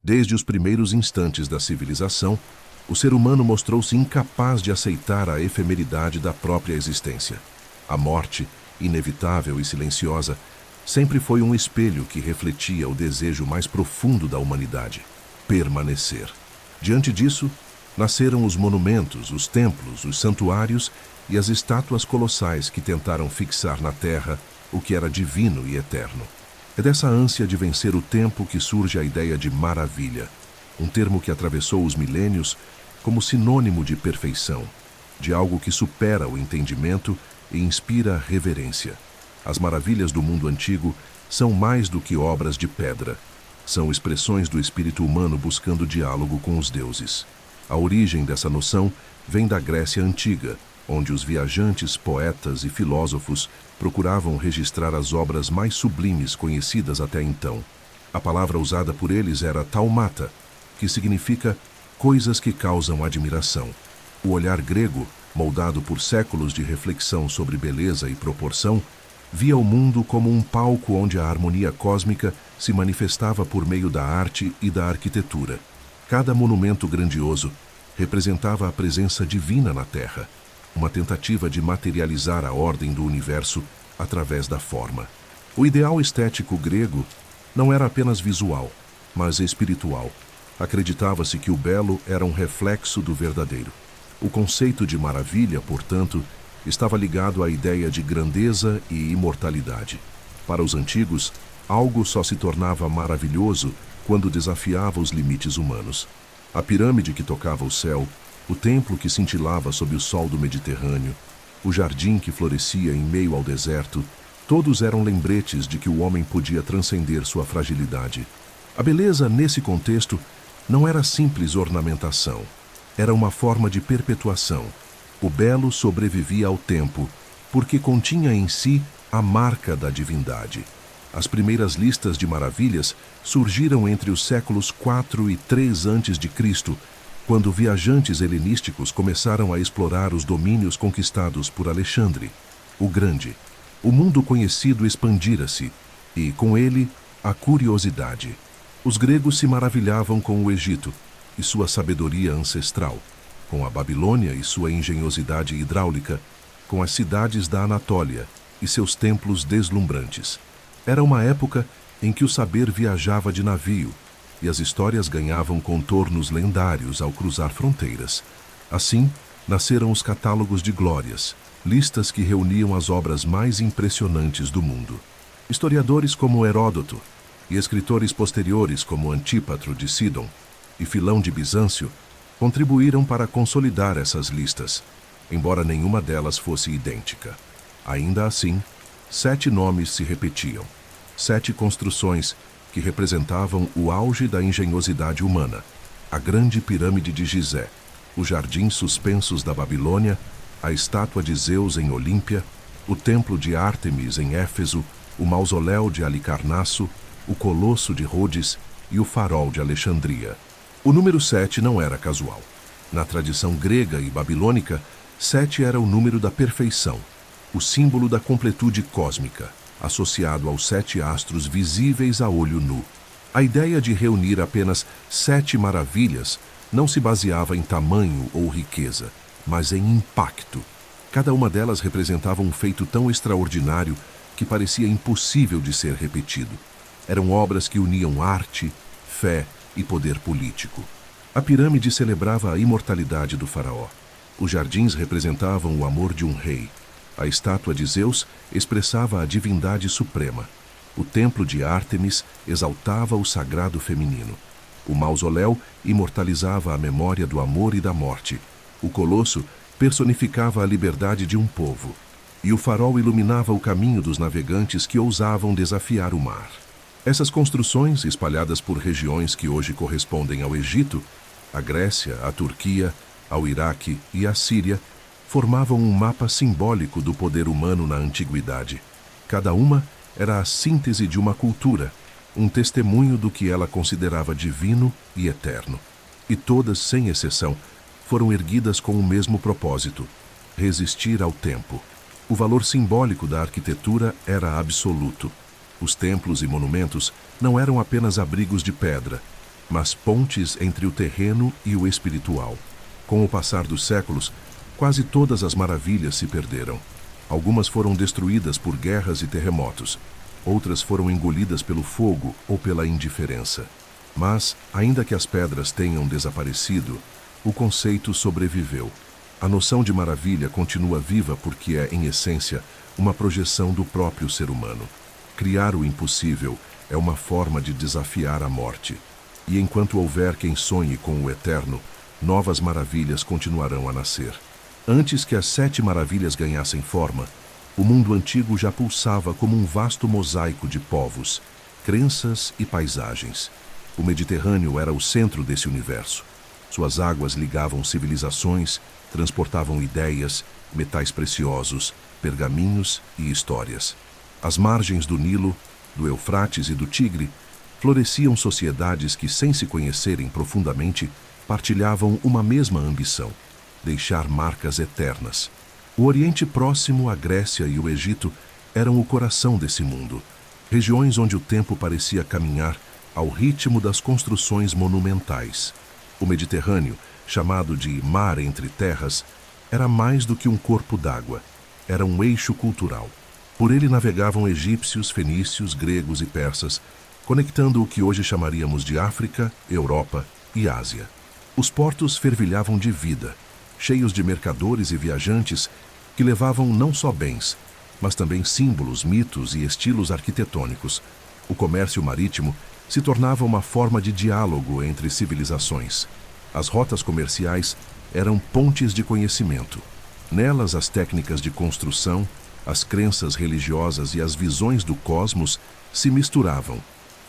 Desde os primeiros instantes da civilização, o ser humano mostrou-se incapaz de aceitar a efemeridade da própria existência. A morte, inevitável e silenciosa, sempre foi um espelho que refletia o desejo mais profundo da humanidade: permanecer. Diante disso, nasceram os monumentos, os templos, os santuários e as estátuas colossais que tentaram fixar na terra o que era divino e eterno. É dessa ânsia de vencer o tempo que surge a ideia de maravilha, um termo que atravessou os milênios como sinônimo de perfeição, de algo que supera o entendimento e inspira reverência. As maravilhas do mundo antigo são mais do que obras de pedra. São expressões do espírito humano buscando diálogo com os deuses. A origem dessa noção vem da Grécia Antiga, onde os viajantes, poetas e filósofos procuravam registrar as obras mais sublimes conhecidas até então. A palavra usada por eles era taumata, que significa coisas que causam admiração. O olhar grego, moldado por séculos de reflexão sobre beleza e proporção, via o mundo como um palco onde a harmonia cósmica se manifestava por meio da arte e da arquitetura. Cada monumento grandioso representava a presença divina na Terra, uma tentativa de materializar a ordem do universo através da forma. O ideal estético grego não era apenas visual, mas espiritual. Acreditava-se que o belo era um reflexo do verdadeiro. O conceito de maravilha, portanto, estava ligado à ideia de grandeza e imortalidade. Para os antigos, algo só se tornava maravilhoso quando desafiava os limites humanos. A pirâmide que tocava o céu, o templo que cintilava sob o sol do Mediterrâneo, o jardim que florescia em meio ao deserto, todos eram lembretes de que o homem podia transcender sua fragilidade. A beleza, nesse contexto, não era simples ornamentação. Era uma forma de perpetuação. O belo sobrevivia ao tempo, porque continha em si a marca da divindade. As primeiras listas de maravilhas surgiram entre os séculos 4 e 3 a.C., quando viajantes helenísticos começaram a explorar os domínios conquistados por Alexandre, o Grande. O mundo conhecido expandira-se, e, com ele, a curiosidade. Os gregos se maravilhavam com o Egito e sua sabedoria ancestral, com a Babilônia e sua engenhosidade hidráulica, com as cidades da Anatólia e seus templos deslumbrantes. Era uma época em que o saber viajava de navio e as histórias ganhavam contornos lendários ao cruzar fronteiras. Assim, nasceram os catálogos de glórias, listas que reuniam as obras mais impressionantes do mundo. Historiadores como Heródoto e escritores posteriores como Antípatro de Sidon e Filão de Bizâncio contribuíram para consolidar essas listas, embora nenhuma delas fosse idêntica. Ainda assim, 7 nomes se repetiam, 7 construções que representavam o auge da engenhosidade humana: a grande pirâmide de Gizé, os jardins suspensos da Babilônia, a estátua de Zeus em Olímpia, o templo de Ártemis em Éfeso, o mausoléu de Alicarnasso, o colosso de Rhodes e o farol de Alexandria. O número 7 não era casual. Na tradição grega e babilônica, 7 era o número da perfeição, o símbolo da completude cósmica, associado aos 7 astros visíveis a olho nu. A ideia de reunir apenas 7 maravilhas não se baseava em tamanho ou riqueza, mas em impacto. Cada uma delas representava um feito tão extraordinário que parecia impossível de ser repetido. Eram obras que uniam arte, fé e poder político. A pirâmide celebrava a imortalidade do faraó. Os jardins representavam o amor de um rei. A estátua de Zeus expressava a divindade suprema. O templo de Ártemis exaltava o sagrado feminino. O mausoléu imortalizava a memória do amor e da morte. O colosso personificava a liberdade de um povo. E o farol iluminava o caminho dos navegantes que ousavam desafiar o mar. Essas construções, espalhadas por regiões que hoje correspondem ao Egito, à Grécia, à Turquia, ao Iraque e à Síria, formavam um mapa simbólico do poder humano na antiguidade. Cada uma era a síntese de uma cultura, um testemunho do que ela considerava divino e eterno. E todas, sem exceção, foram erguidas com o mesmo propósito: resistir ao tempo. O valor simbólico da arquitetura era absoluto. Os templos e monumentos não eram apenas abrigos de pedra. mas pontes entre o terreno e o espiritual. Com o passar dos séculos, quase todas as maravilhas se perderam. Algumas foram destruídas por guerras e terremotos, outras foram engolidas pelo fogo ou pela indiferença. Mas, ainda que as pedras tenham desaparecido, o conceito sobreviveu. A noção de maravilha continua viva porque é, em essência, uma projeção do próprio ser humano. Criar o impossível é uma forma de desafiar a morte. E enquanto houver quem sonhe com o eterno, novas maravilhas continuarão a nascer. Antes que as 7 maravilhas ganhassem forma, o mundo antigo já pulsava como um vasto mosaico de povos, crenças e paisagens. O Mediterrâneo era o centro desse universo. Suas águas ligavam civilizações, transportavam ideias, metais preciosos, pergaminhos e histórias. Às margens do Nilo, do Eufrates e do Tigre, floresciam sociedades que, sem se conhecerem profundamente, partilhavam uma mesma ambição: deixar marcas eternas. O Oriente Próximo, a Grécia e o Egito eram o coração desse mundo, regiões onde o tempo parecia caminhar ao ritmo das construções monumentais. O Mediterrâneo, chamado de Mar entre Terras, era mais do que um corpo d'água, era um eixo cultural. Por ele navegavam egípcios, fenícios, gregos e persas, conectando o que hoje chamaríamos de África, Europa e Ásia. Os portos fervilhavam de vida, cheios de mercadores e viajantes que levavam não só bens, mas também símbolos, mitos e estilos arquitetônicos. O comércio marítimo se tornava uma forma de diálogo entre civilizações. As rotas comerciais eram pontes de conhecimento. Nelas, as técnicas de construção, as crenças religiosas e as visões do cosmos se misturavam,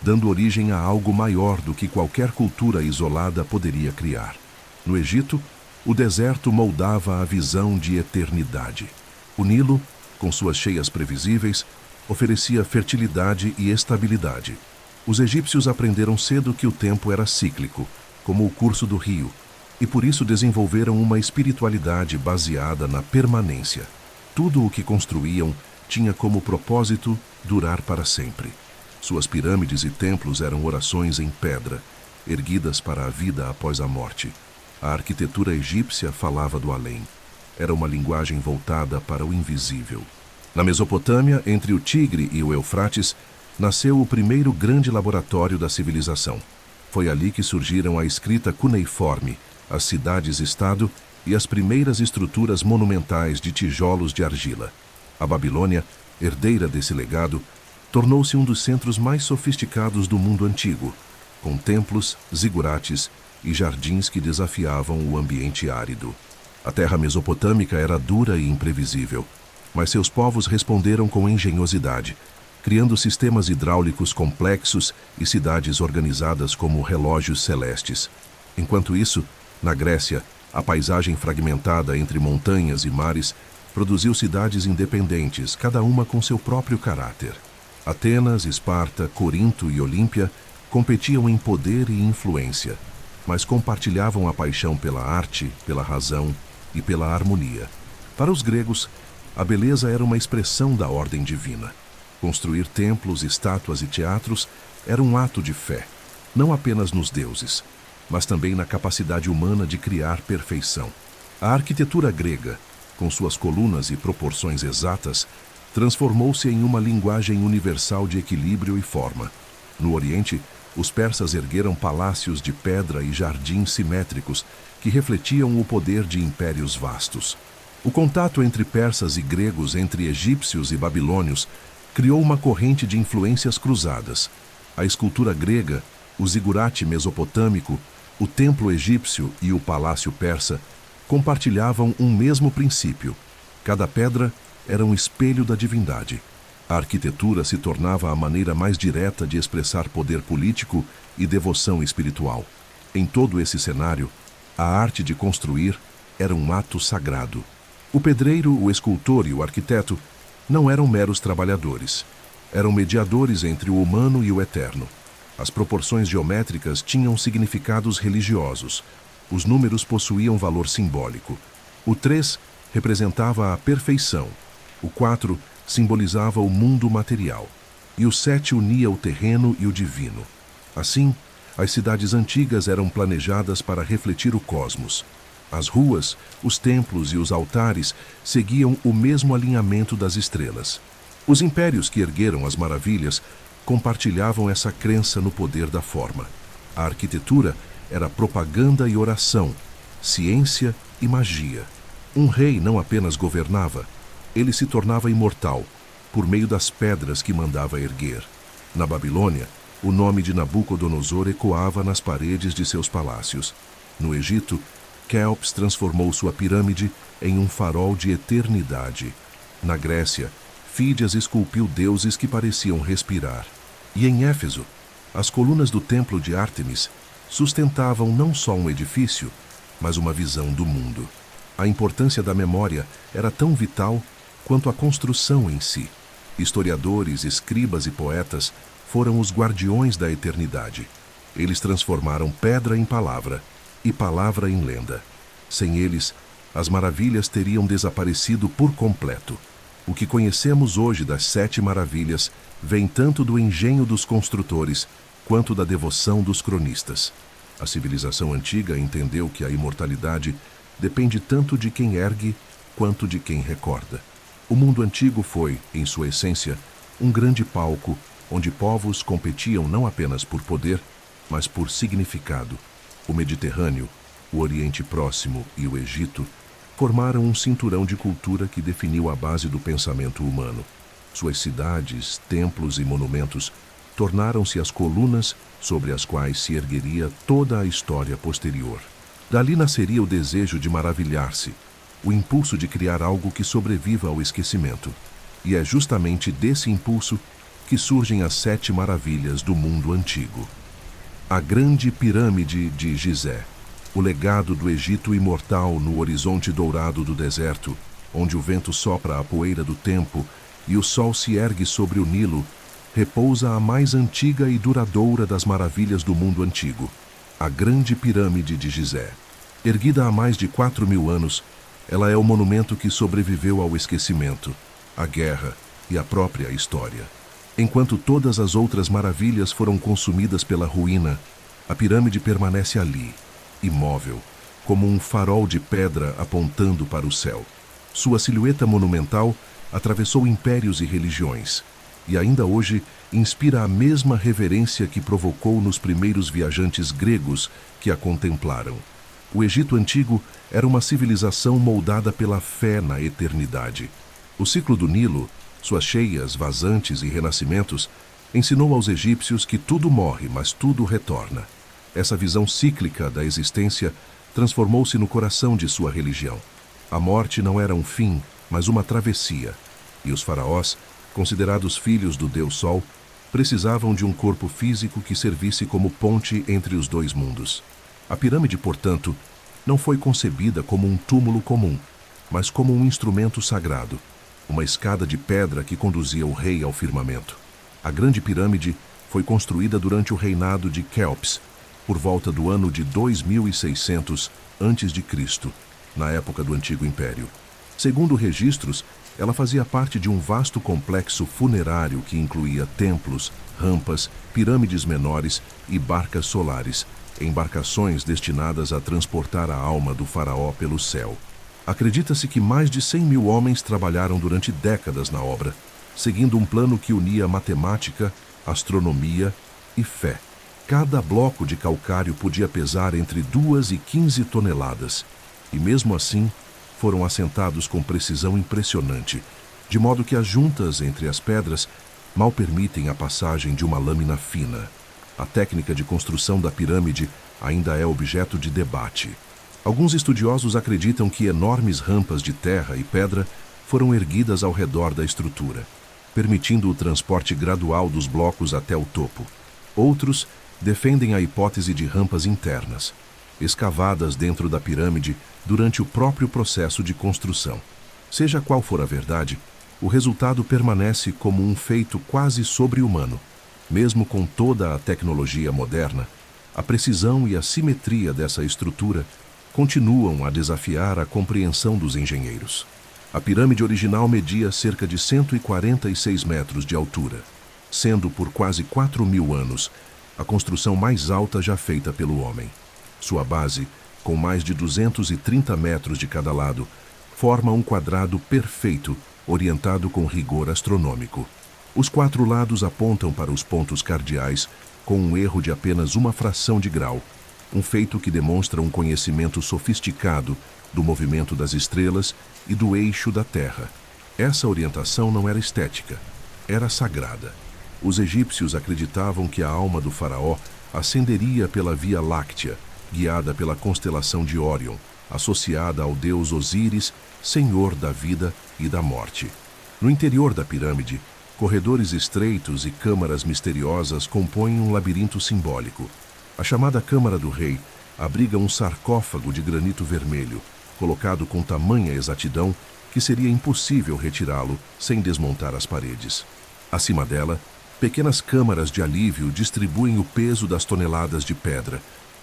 dando origem a algo maior do que qualquer cultura isolada poderia criar. No Egito, o deserto moldava a visão de eternidade. O Nilo, com suas cheias previsíveis, oferecia fertilidade e estabilidade. Os egípcios aprenderam cedo que o tempo era cíclico, como o curso do rio, e por isso desenvolveram uma espiritualidade baseada na permanência. Tudo o que construíam tinha como propósito durar para sempre. Suas pirâmides e templos eram orações em pedra, erguidas para a vida após a morte. A arquitetura egípcia falava do além. Era uma linguagem voltada para o invisível. Na Mesopotâmia, entre o Tigre e o Eufrates, nasceu o primeiro grande laboratório da civilização. Foi ali que surgiram a escrita cuneiforme, as cidades-estado e as primeiras estruturas monumentais de tijolos de argila. A Babilônia, herdeira desse legado, tornou-se um dos centros mais sofisticados do mundo antigo, com templos, zigurates e jardins que desafiavam o ambiente árido. A terra mesopotâmica era dura e imprevisível, mas seus povos responderam com engenhosidade, criando sistemas hidráulicos complexos e cidades organizadas como relógios celestes. Enquanto isso, na Grécia, a paisagem fragmentada entre montanhas e mares produziu cidades independentes, cada uma com seu próprio caráter. Atenas, Esparta, Corinto e Olímpia competiam em poder e influência, mas compartilhavam a paixão pela arte, pela razão e pela harmonia. Para os gregos, a beleza era uma expressão da ordem divina. Construir templos, estátuas e teatros era um ato de fé, não apenas nos deuses, mas também na capacidade humana de criar perfeição. A arquitetura grega, com suas colunas e proporções exatas, transformou-se em uma linguagem universal de equilíbrio e forma. No Oriente, os persas ergueram palácios de pedra e jardins simétricos que refletiam o poder de impérios vastos. O contato entre persas e gregos, entre egípcios e babilônios, criou uma corrente de influências cruzadas. A escultura grega, o zigurate mesopotâmico, o templo egípcio e o palácio persa compartilhavam um mesmo princípio. Cada pedra era um espelho da divindade. A arquitetura se tornava a maneira mais direta de expressar poder político e devoção espiritual. Em todo esse cenário, a arte de construir era um ato sagrado. O pedreiro, o escultor e o arquiteto não eram meros trabalhadores. Eram mediadores entre o humano e o eterno. As proporções geométricas tinham significados religiosos. Os números possuíam valor simbólico. O 3 representava a perfeição. O 4 simbolizava o mundo material. E o 7 unia o terreno e o divino. Assim, As cidades antigas eram planejadas para refletir o cosmos. As ruas, os templos e os altares seguiam o mesmo alinhamento das estrelas. Os impérios que ergueram as maravilhas compartilhavam essa crença no poder da forma. A arquitetura era propaganda e oração, ciência e magia. Um rei não apenas governava, ele se tornava imortal, por meio das pedras que mandava erguer. Na Babilônia, o nome de Nabucodonosor ecoava nas paredes de seus palácios. No Egito, Quéops transformou sua pirâmide em um farol de eternidade. Na Grécia, Fídias esculpiu deuses que pareciam respirar. E em Éfeso, as colunas do templo de Ártemis sustentavam não só um edifício, mas uma visão do mundo. A importância da memória era tão vital quanto a construção em si. Historiadores, escribas e poetas foram os guardiões da eternidade. Eles transformaram pedra em palavra e palavra em lenda. Sem eles, as maravilhas teriam desaparecido por completo. O que conhecemos hoje das 7 maravilhas vem tanto do engenho dos construtores quanto da devoção dos cronistas. A civilização antiga entendeu que a imortalidade depende tanto de quem ergue quanto de quem recorda. O mundo antigo foi, em sua essência, um grande palco onde povos competiam não apenas por poder, mas por significado. O Mediterrâneo, o Oriente Próximo e o Egito formaram um cinturão de cultura que definiu a base do pensamento humano. Suas cidades, templos e monumentos tornaram-se as colunas sobre as quais se ergueria toda a história posterior. Dali nasceria o desejo de maravilhar-se, o impulso de criar algo que sobreviva ao esquecimento. E é justamente desse impulso que surgem as 7 maravilhas do mundo antigo. A Grande Pirâmide de Gizé, o legado do Egito imortal no horizonte dourado do deserto, onde o vento sopra a poeira do tempo e o sol se ergue sobre o Nilo, repousa a mais antiga e duradoura das maravilhas do mundo antigo, a Grande Pirâmide de Gizé. Erguida há mais de 4.000 anos, ela é o monumento que sobreviveu ao esquecimento, à guerra e à própria história. Enquanto todas as outras maravilhas foram consumidas pela ruína, a pirâmide permanece ali, imóvel, como um farol de pedra apontando para o céu. Sua silhueta monumental atravessou impérios e religiões, e ainda hoje inspira a mesma reverência que provocou nos primeiros viajantes gregos que a contemplaram. O Egito Antigo era uma civilização moldada pela fé na eternidade. O ciclo do Nilo, suas cheias, vazantes e renascimentos, ensinou aos egípcios que tudo morre, mas tudo retorna. Essa visão cíclica da existência transformou-se no coração de sua religião. A morte não era um fim, mas uma travessia, e os faraós, considerados filhos do Deus Sol, precisavam de um corpo físico que servisse como ponte entre os dois mundos. A pirâmide, portanto, não foi concebida como um túmulo comum, mas como um instrumento sagrado, uma escada de pedra que conduzia o rei ao firmamento. A Grande Pirâmide foi construída durante o reinado de Quéops, por volta do ano de 2600 a.C., na época do Antigo Império. Segundo registros, ela fazia parte de um vasto complexo funerário que incluía templos, rampas, pirâmides menores e barcas solares, embarcações destinadas a transportar a alma do faraó pelo céu. Acredita-se que mais de 100.000 homens trabalharam durante décadas na obra, seguindo um plano que unia matemática, astronomia e fé. Cada bloco de calcário podia pesar entre 2 e 15 toneladas, e mesmo assim foram assentados com precisão impressionante, de modo que as juntas entre as pedras mal permitem a passagem de uma lâmina fina. A técnica de construção da pirâmide ainda é objeto de debate. Alguns estudiosos acreditam que enormes rampas de terra e pedra foram erguidas ao redor da estrutura, permitindo o transporte gradual dos blocos até o topo. Outros defendem a hipótese de rampas internas, escavadas dentro da pirâmide durante o próprio processo de construção. Seja qual for a verdade, o resultado permanece como um feito quase sobre-humano. Mesmo com toda a tecnologia moderna, a precisão e a simetria dessa estrutura continuam a desafiar a compreensão dos engenheiros. A pirâmide original media cerca de 146 metros de altura, sendo por quase 4.000 anos a construção mais alta já feita pelo homem. Sua base, com mais de 230 metros de cada lado, forma um quadrado perfeito, orientado com rigor astronômico. Os 4 lados apontam para os pontos cardeais, com um erro de apenas uma fração de grau, um feito que demonstra um conhecimento sofisticado do movimento das estrelas e do eixo da Terra. Essa orientação não era estética, era sagrada. Os egípcios acreditavam que a alma do faraó ascenderia pela Via Láctea, guiada pela constelação de Órion, associada ao deus Osíris, senhor da vida e da morte. No interior da pirâmide, corredores estreitos e câmaras misteriosas compõem um labirinto simbólico. A chamada Câmara do Rei abriga um sarcófago de granito vermelho, colocado com tamanha exatidão que seria impossível retirá-lo sem desmontar as paredes. Acima dela, pequenas câmaras de alívio distribuem o peso das toneladas de pedra,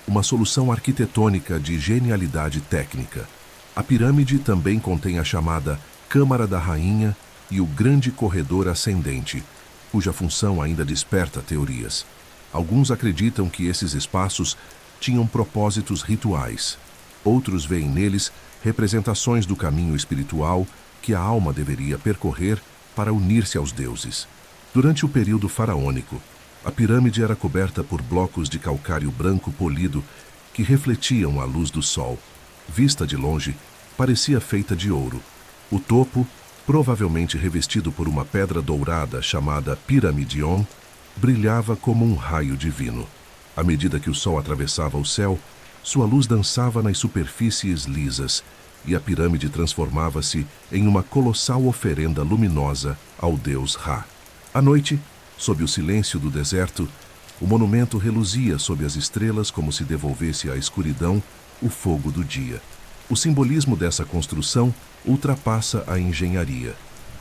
uma solução arquitetônica de genialidade técnica. A pirâmide também contém a chamada Câmara da Rainha e o Grande Corredor Ascendente, cuja função ainda desperta teorias. Alguns acreditam que esses espaços tinham propósitos rituais. Outros veem neles representações do caminho espiritual que a alma deveria percorrer para unir-se aos deuses. Durante o período faraônico, a pirâmide era coberta por blocos de calcário branco polido que refletiam a luz do sol. Vista de longe, parecia feita de ouro. O topo, provavelmente revestido por uma pedra dourada chamada piramidion, brilhava como um raio divino. À medida que o sol atravessava o céu, sua luz dançava nas superfícies lisas e a pirâmide transformava-se em uma colossal oferenda luminosa ao deus Ra. À noite, sob o silêncio do deserto, o monumento reluzia sob as estrelas como se devolvesse à escuridão o fogo do dia. O simbolismo dessa construção ultrapassa a engenharia.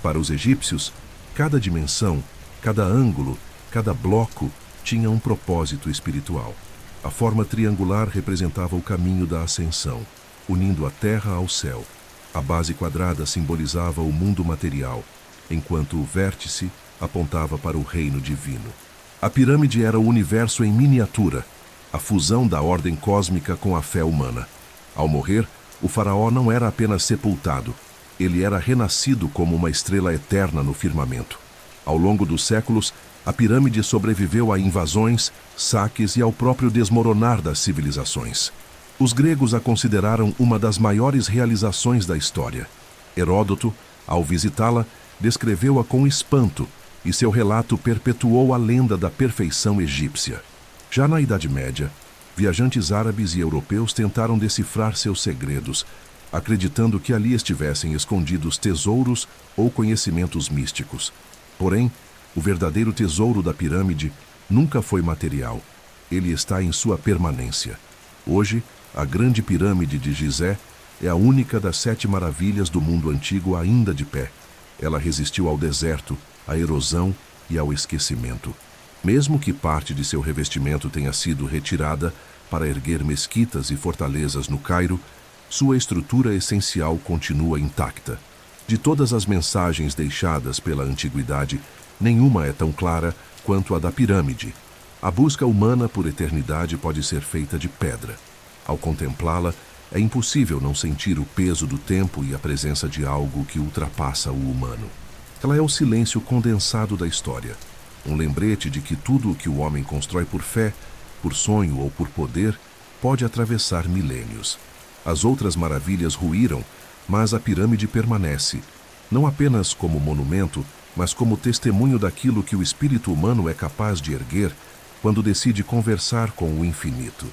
Para os egípcios, cada dimensão, cada ângulo, cada bloco tinha um propósito espiritual. A forma triangular representava o caminho da ascensão, unindo a terra ao céu. A base quadrada simbolizava o mundo material, enquanto o vértice apontava para o reino divino. A pirâmide era o universo em miniatura, a fusão da ordem cósmica com a fé humana. Ao morrer, o faraó não era apenas sepultado, ele era renascido como uma estrela eterna no firmamento. Ao longo dos séculos, a pirâmide sobreviveu a invasões, saques e ao próprio desmoronar das civilizações. Os gregos a consideraram uma das maiores realizações da história. Heródoto, ao visitá-la, descreveu-a com espanto, e seu relato perpetuou a lenda da perfeição egípcia. Já na Idade Média, viajantes árabes e europeus tentaram decifrar seus segredos, acreditando que ali estivessem escondidos tesouros ou conhecimentos místicos. Porém, o verdadeiro tesouro da pirâmide nunca foi material. Ele está em sua permanência. Hoje, a Grande Pirâmide de Gizé é a única das 7 maravilhas do mundo antigo ainda de pé. Ela resistiu ao deserto, à erosão e ao esquecimento. Mesmo que parte de seu revestimento tenha sido retirada para erguer mesquitas e fortalezas no Cairo, sua estrutura essencial continua intacta. De todas as mensagens deixadas pela antiguidade, nenhuma é tão clara quanto a da pirâmide. A busca humana por eternidade pode ser feita de pedra. Ao contemplá-la, é impossível não sentir o peso do tempo e a presença de algo que ultrapassa o humano. Ela é o silêncio condensado da história, um lembrete de que tudo o que o homem constrói por fé, por sonho ou por poder, pode atravessar milênios. As outras maravilhas ruíram, mas a pirâmide permanece, não apenas como monumento, mas como testemunho daquilo que o espírito humano é capaz de erguer quando decide conversar com o infinito.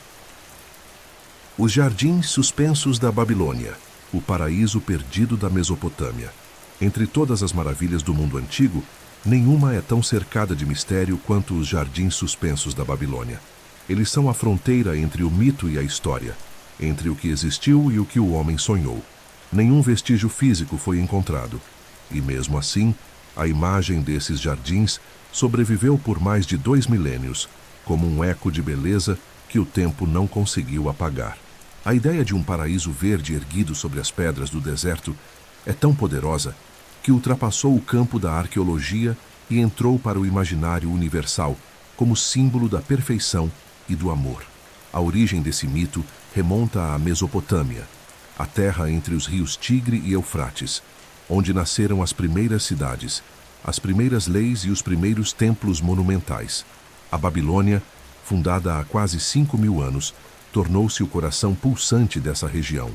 Os jardins suspensos da Babilônia, o paraíso perdido da Mesopotâmia. Entre todas as maravilhas do mundo antigo, nenhuma é tão cercada de mistério quanto os jardins suspensos da Babilônia. Eles são a fronteira entre o mito e a história, entre o que existiu e o que o homem sonhou. Nenhum vestígio físico foi encontrado, e mesmo assim, a imagem desses jardins sobreviveu por mais de 2 milênios, como um eco de beleza que o tempo não conseguiu apagar. A ideia de um paraíso verde erguido sobre as pedras do deserto é tão poderosa que ultrapassou o campo da arqueologia e entrou para o imaginário universal, como símbolo da perfeição e do amor. A origem desse mito remonta à Mesopotâmia, a terra entre os rios Tigre e Eufrates, onde nasceram as primeiras cidades, as primeiras leis e os primeiros templos monumentais. A Babilônia, fundada há quase 5.000 anos, tornou-se o coração pulsante dessa região.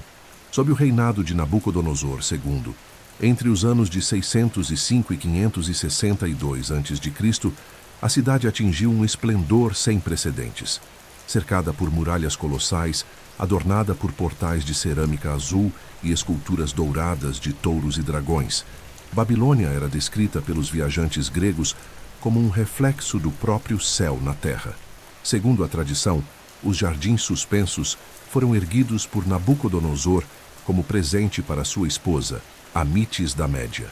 Sob o reinado de Nabucodonosor II, entre os anos de 605 e 562 a.C., a cidade atingiu um esplendor sem precedentes. Cercada por muralhas colossais, adornada por portais de cerâmica azul e esculturas douradas de touros e dragões, Babilônia era descrita pelos viajantes gregos como um reflexo do próprio céu na terra. Segundo a tradição, os jardins suspensos foram erguidos por Nabucodonosor como presente para sua esposa, Amitis da Média.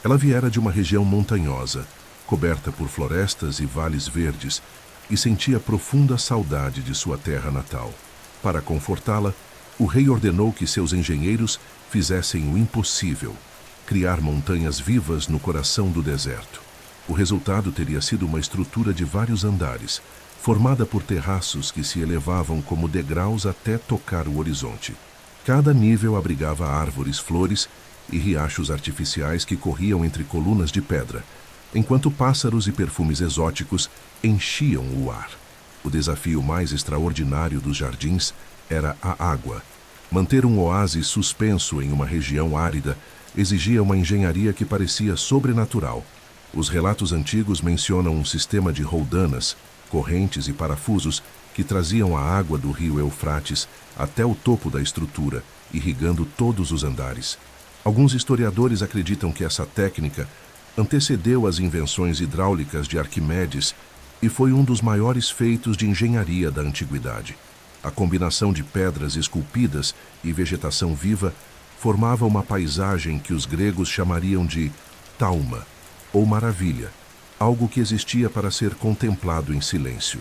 Ela viera de uma região montanhosa, coberta por florestas e vales verdes, e sentia profunda saudade de sua terra natal. Para confortá-la, o rei ordenou que seus engenheiros fizessem o impossível: criar montanhas vivas no coração do deserto. O resultado teria sido uma estrutura de vários andares, formada por terraços que se elevavam como degraus até tocar o horizonte. Cada nível abrigava árvores, flores e riachos artificiais que corriam entre colunas de pedra, enquanto pássaros e perfumes exóticos enchiam o ar. O desafio mais extraordinário dos jardins era a água. Manter um oásis suspenso em uma região árida exigia uma engenharia que parecia sobrenatural. Os relatos antigos mencionam um sistema de roldanas, correntes e parafusos que traziam a água do rio Eufrates até o topo da estrutura, irrigando todos os andares. Alguns historiadores acreditam que essa técnica antecedeu as invenções hidráulicas de Arquimedes e foi um dos maiores feitos de engenharia da antiguidade. A combinação de pedras esculpidas e vegetação viva formava uma paisagem que os gregos chamariam de tauma, ou maravilha, algo que existia para ser contemplado em silêncio.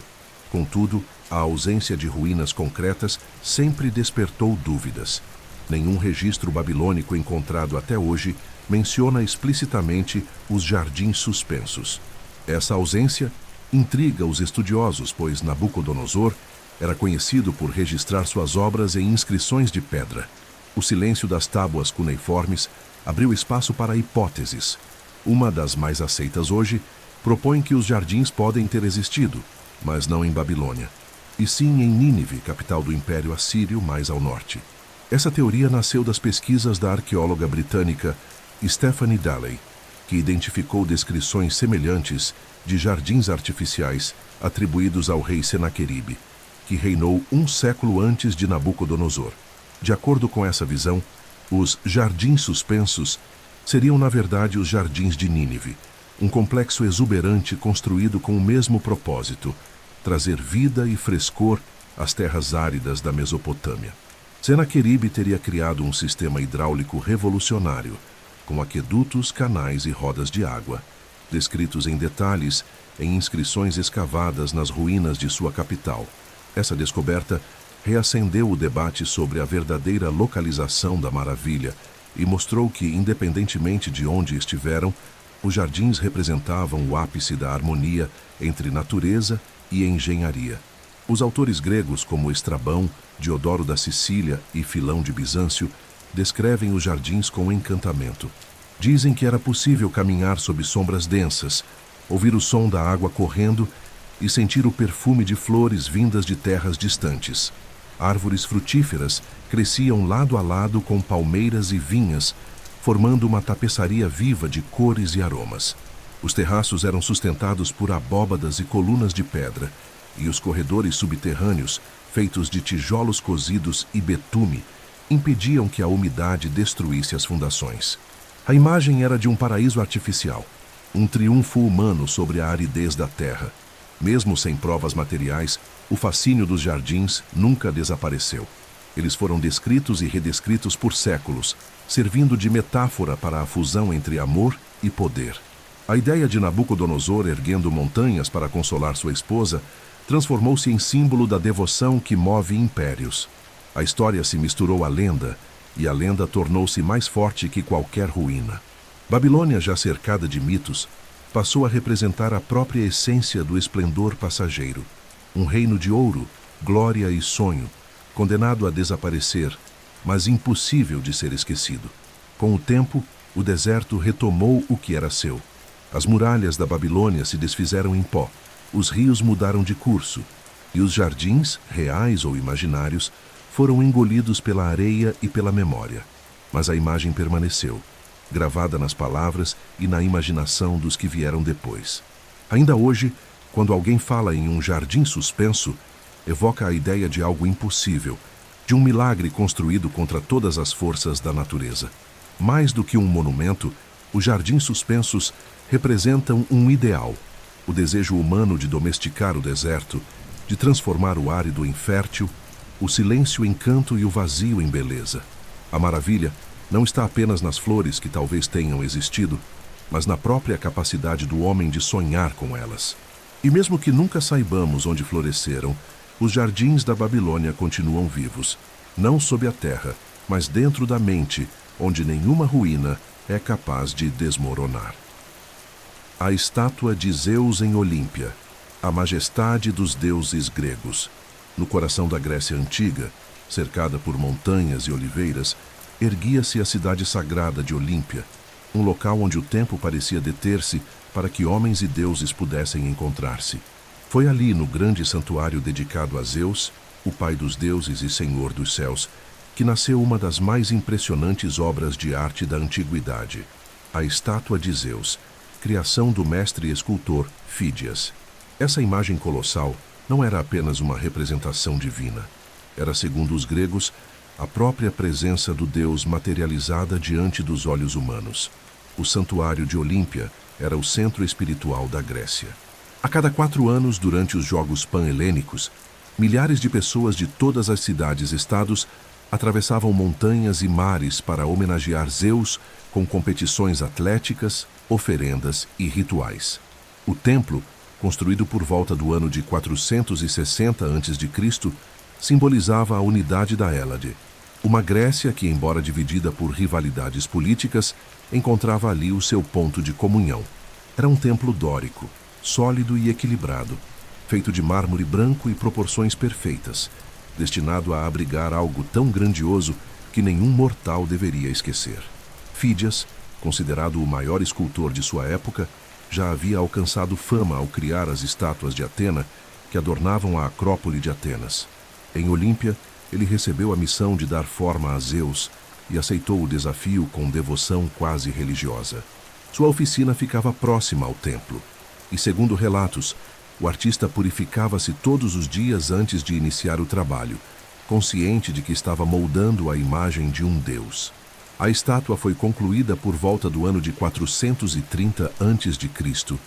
Contudo, a ausência de ruínas concretas sempre despertou dúvidas. Nenhum registro babilônico encontrado até hoje menciona explicitamente os jardins suspensos. Essa ausência intriga os estudiosos, pois Nabucodonosor era conhecido por registrar suas obras em inscrições de pedra. O silêncio das tábuas cuneiformes abriu espaço para hipóteses. Uma das mais aceitas hoje propõe que os jardins podem ter existido, mas não em Babilônia, e sim em Nínive, capital do Império Assírio, mais ao norte. Essa teoria nasceu das pesquisas da arqueóloga britânica Stephanie Dalley, que identificou descrições semelhantes de jardins artificiais atribuídos ao rei Senaqueribe, que reinou 1 século antes de Nabucodonosor. De acordo com essa visão, os jardins suspensos seriam, na verdade, os jardins de Nínive, um complexo exuberante construído com o mesmo propósito: trazer vida e frescor às terras áridas da Mesopotâmia. Senaqueribe teria criado um sistema hidráulico revolucionário, com aquedutos, canais e rodas de água, descritos em detalhes em inscrições escavadas nas ruínas de sua capital. Essa descoberta reacendeu o debate sobre a verdadeira localização da maravilha e mostrou que, independentemente de onde estiveram, os jardins representavam o ápice da harmonia entre natureza e engenharia. Os autores gregos, como Estrabão, Diodoro da Sicília e Filão de Bizâncio, descrevem os jardins com encantamento. Dizem que era possível caminhar sob sombras densas, ouvir o som da água correndo e sentir o perfume de flores vindas de terras distantes. Árvores frutíferas cresciam lado a lado com palmeiras e vinhas, formando uma tapeçaria viva de cores e aromas. Os terraços eram sustentados por abóbadas e colunas de pedra, e os corredores subterrâneos, feitos de tijolos cozidos e betume, impediam que a umidade destruísse as fundações. A imagem era de um paraíso artificial, um triunfo humano sobre a aridez da terra. Mesmo sem provas materiais, o fascínio dos jardins nunca desapareceu. Eles foram descritos e redescritos por séculos, servindo de metáfora para a fusão entre amor e poder. A ideia de Nabucodonosor erguendo montanhas para consolar sua esposa transformou-se em símbolo da devoção que move impérios. A história se misturou à lenda, e a lenda tornou-se mais forte que qualquer ruína. Babilônia, já cercada de mitos, passou a representar a própria essência do esplendor passageiro. Um reino de ouro, glória e sonho, condenado a desaparecer, mas impossível de ser esquecido. Com o tempo, o deserto retomou o que era seu. As muralhas da Babilônia se desfizeram em pó, os rios mudaram de curso, e os jardins, reais ou imaginários, foram engolidos pela areia e pela memória. Mas a imagem permaneceu, gravada nas palavras e na imaginação dos que vieram depois. Ainda hoje, quando alguém fala em um jardim suspenso, evoca a ideia de algo impossível, de um milagre construído contra todas as forças da natureza. Mais do que um monumento, os jardins suspensos representam um ideal, o desejo humano de domesticar o deserto, de transformar o árido em fértil, o silêncio em canto e o vazio em beleza. A maravilha não está apenas nas flores que talvez tenham existido, mas na própria capacidade do homem de sonhar com elas. E mesmo que nunca saibamos onde floresceram, os jardins da Babilônia continuam vivos, não sob a terra, mas dentro da mente, onde nenhuma ruína é capaz de desmoronar. A estátua de Zeus em Olímpia, a majestade dos deuses gregos. No coração da Grécia Antiga, cercada por montanhas e oliveiras, erguia-se a cidade sagrada de Olímpia, um local onde o tempo parecia deter-se para que homens e deuses pudessem encontrar-se. Foi ali, no grande santuário dedicado a Zeus, o pai dos deuses e senhor dos céus, que nasceu uma das mais impressionantes obras de arte da antiguidade, a estátua de Zeus, criação do mestre escultor Fídias. Essa imagem colossal não era apenas uma representação divina. Era, segundo os gregos, a própria presença do Deus materializada diante dos olhos humanos. O santuário de Olímpia era o centro espiritual da Grécia. A cada 4 anos, durante os Jogos Pan-Helênicos, milhares de pessoas de todas as cidades-estados atravessavam montanhas e mares para homenagear Zeus com competições atléticas, oferendas e rituais. O templo, construído por volta do ano de 460 a.C., simbolizava a unidade da Hélade, uma Grécia que, embora dividida por rivalidades políticas, encontrava ali o seu ponto de comunhão. Era um templo dórico, sólido e equilibrado, feito de mármore branco e proporções perfeitas, destinado a abrigar algo tão grandioso que nenhum mortal deveria esquecer. Fídias, considerado o maior escultor de sua época, já havia alcançado fama ao criar as estátuas de Atena que adornavam a Acrópole de Atenas. Em Olímpia, ele recebeu a missão de dar forma a Zeus e aceitou o desafio com devoção quase religiosa. Sua oficina ficava próxima ao templo, e, segundo relatos, o artista purificava-se todos os dias antes de iniciar o trabalho, consciente de que estava moldando a imagem de um deus. A estátua foi concluída por volta do ano de 430 a.C.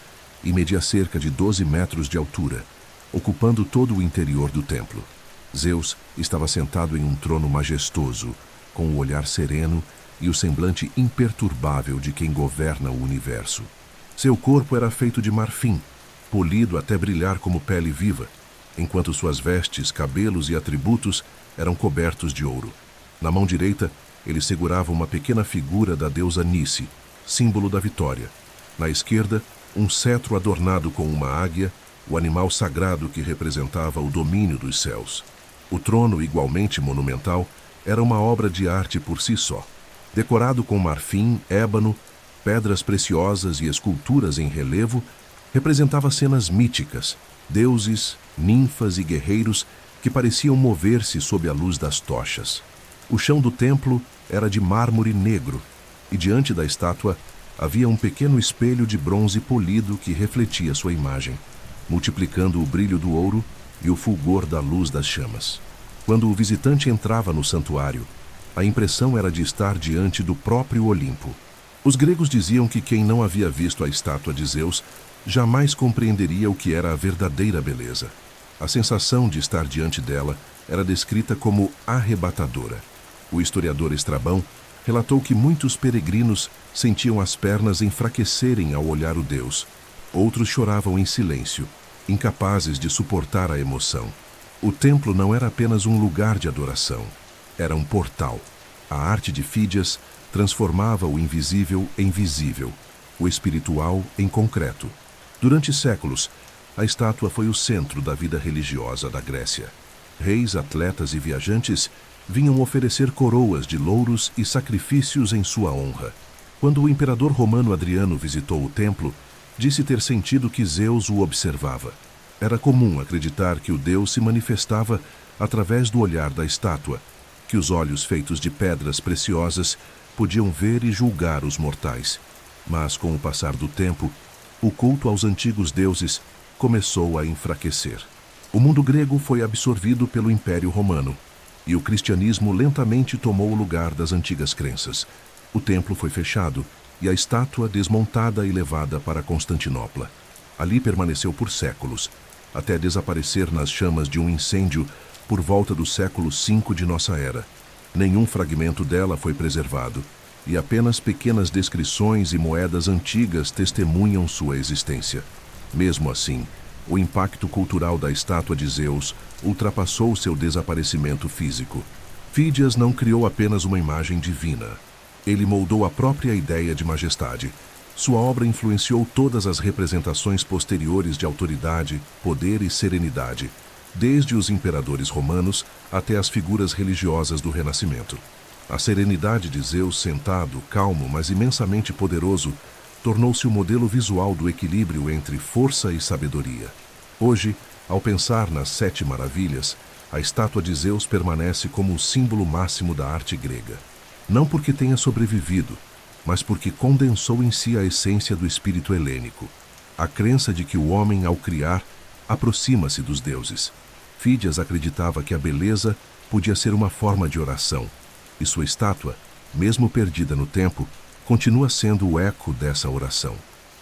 e media cerca de 12 metros de altura, ocupando todo o interior do templo. Zeus estava sentado em um trono majestoso, com o olhar sereno e o semblante imperturbável de quem governa o universo. Seu corpo era feito de marfim, polido até brilhar como pele viva, enquanto suas vestes, cabelos e atributos eram cobertos de ouro. Na mão direita, ele segurava uma pequena figura da deusa Nice, símbolo da vitória. Na esquerda, um cetro adornado com uma águia, o animal sagrado que representava o domínio dos céus. O trono, igualmente monumental, era uma obra de arte por si só. Decorado com marfim, ébano, pedras preciosas e esculturas em relevo, representava cenas míticas, deuses, ninfas e guerreiros que pareciam mover-se sob a luz das tochas. O chão do templo era de mármore negro, e diante da estátua havia um pequeno espelho de bronze polido que refletia sua imagem, multiplicando o brilho do ouro e o fulgor da luz das chamas. Quando o visitante entrava no santuário, a impressão era de estar diante do próprio Olimpo. Os gregos diziam que quem não havia visto a estátua de Zeus jamais compreenderia o que era a verdadeira beleza. A sensação de estar diante dela era descrita como arrebatadora. O historiador Estrabão relatou que muitos peregrinos sentiam as pernas enfraquecerem ao olhar o deus. Outros choravam em silêncio, incapazes de suportar a emoção. O templo não era apenas um lugar de adoração, era um portal. A arte de Fídias transformava o invisível em visível, o espiritual em concreto. Durante séculos, a estátua foi o centro da vida religiosa da Grécia. Reis, atletas e viajantes vinham oferecer coroas de louros e sacrifícios em sua honra. Quando o imperador romano Adriano visitou o templo, disse ter sentido que Zeus o observava. Era comum acreditar que o deus se manifestava através do olhar da estátua, que os olhos feitos de pedras preciosas podiam ver e julgar os mortais. Mas, com o passar do tempo, o culto aos antigos deuses começou a enfraquecer. O mundo grego foi absorvido pelo Império Romano, e o cristianismo lentamente tomou o lugar das antigas crenças. O templo foi fechado e a estátua desmontada e levada para Constantinopla. Ali permaneceu por séculos, até desaparecer nas chamas de um incêndio por volta do século V de nossa era. Nenhum fragmento dela foi preservado, e apenas pequenas descrições e moedas antigas testemunham sua existência. Mesmo assim, o impacto cultural da estátua de Zeus ultrapassou seu desaparecimento físico. Fídias não criou apenas uma imagem divina. Ele moldou a própria ideia de majestade. Sua obra influenciou todas as representações posteriores de autoridade, poder e serenidade, desde os imperadores romanos até as figuras religiosas do Renascimento. A serenidade de Zeus, sentado, calmo, mas imensamente poderoso, tornou-se o modelo visual do equilíbrio entre força e sabedoria. Hoje, ao pensar nas 7 maravilhas, a estátua de Zeus permanece como o símbolo máximo da arte grega. Não porque tenha sobrevivido, mas porque condensou em si a essência do espírito helênico, a crença de que o homem, ao criar, aproxima-se dos deuses. Fídias acreditava que a beleza podia ser uma forma de oração, e sua estátua, mesmo perdida no tempo, continua sendo o eco dessa oração.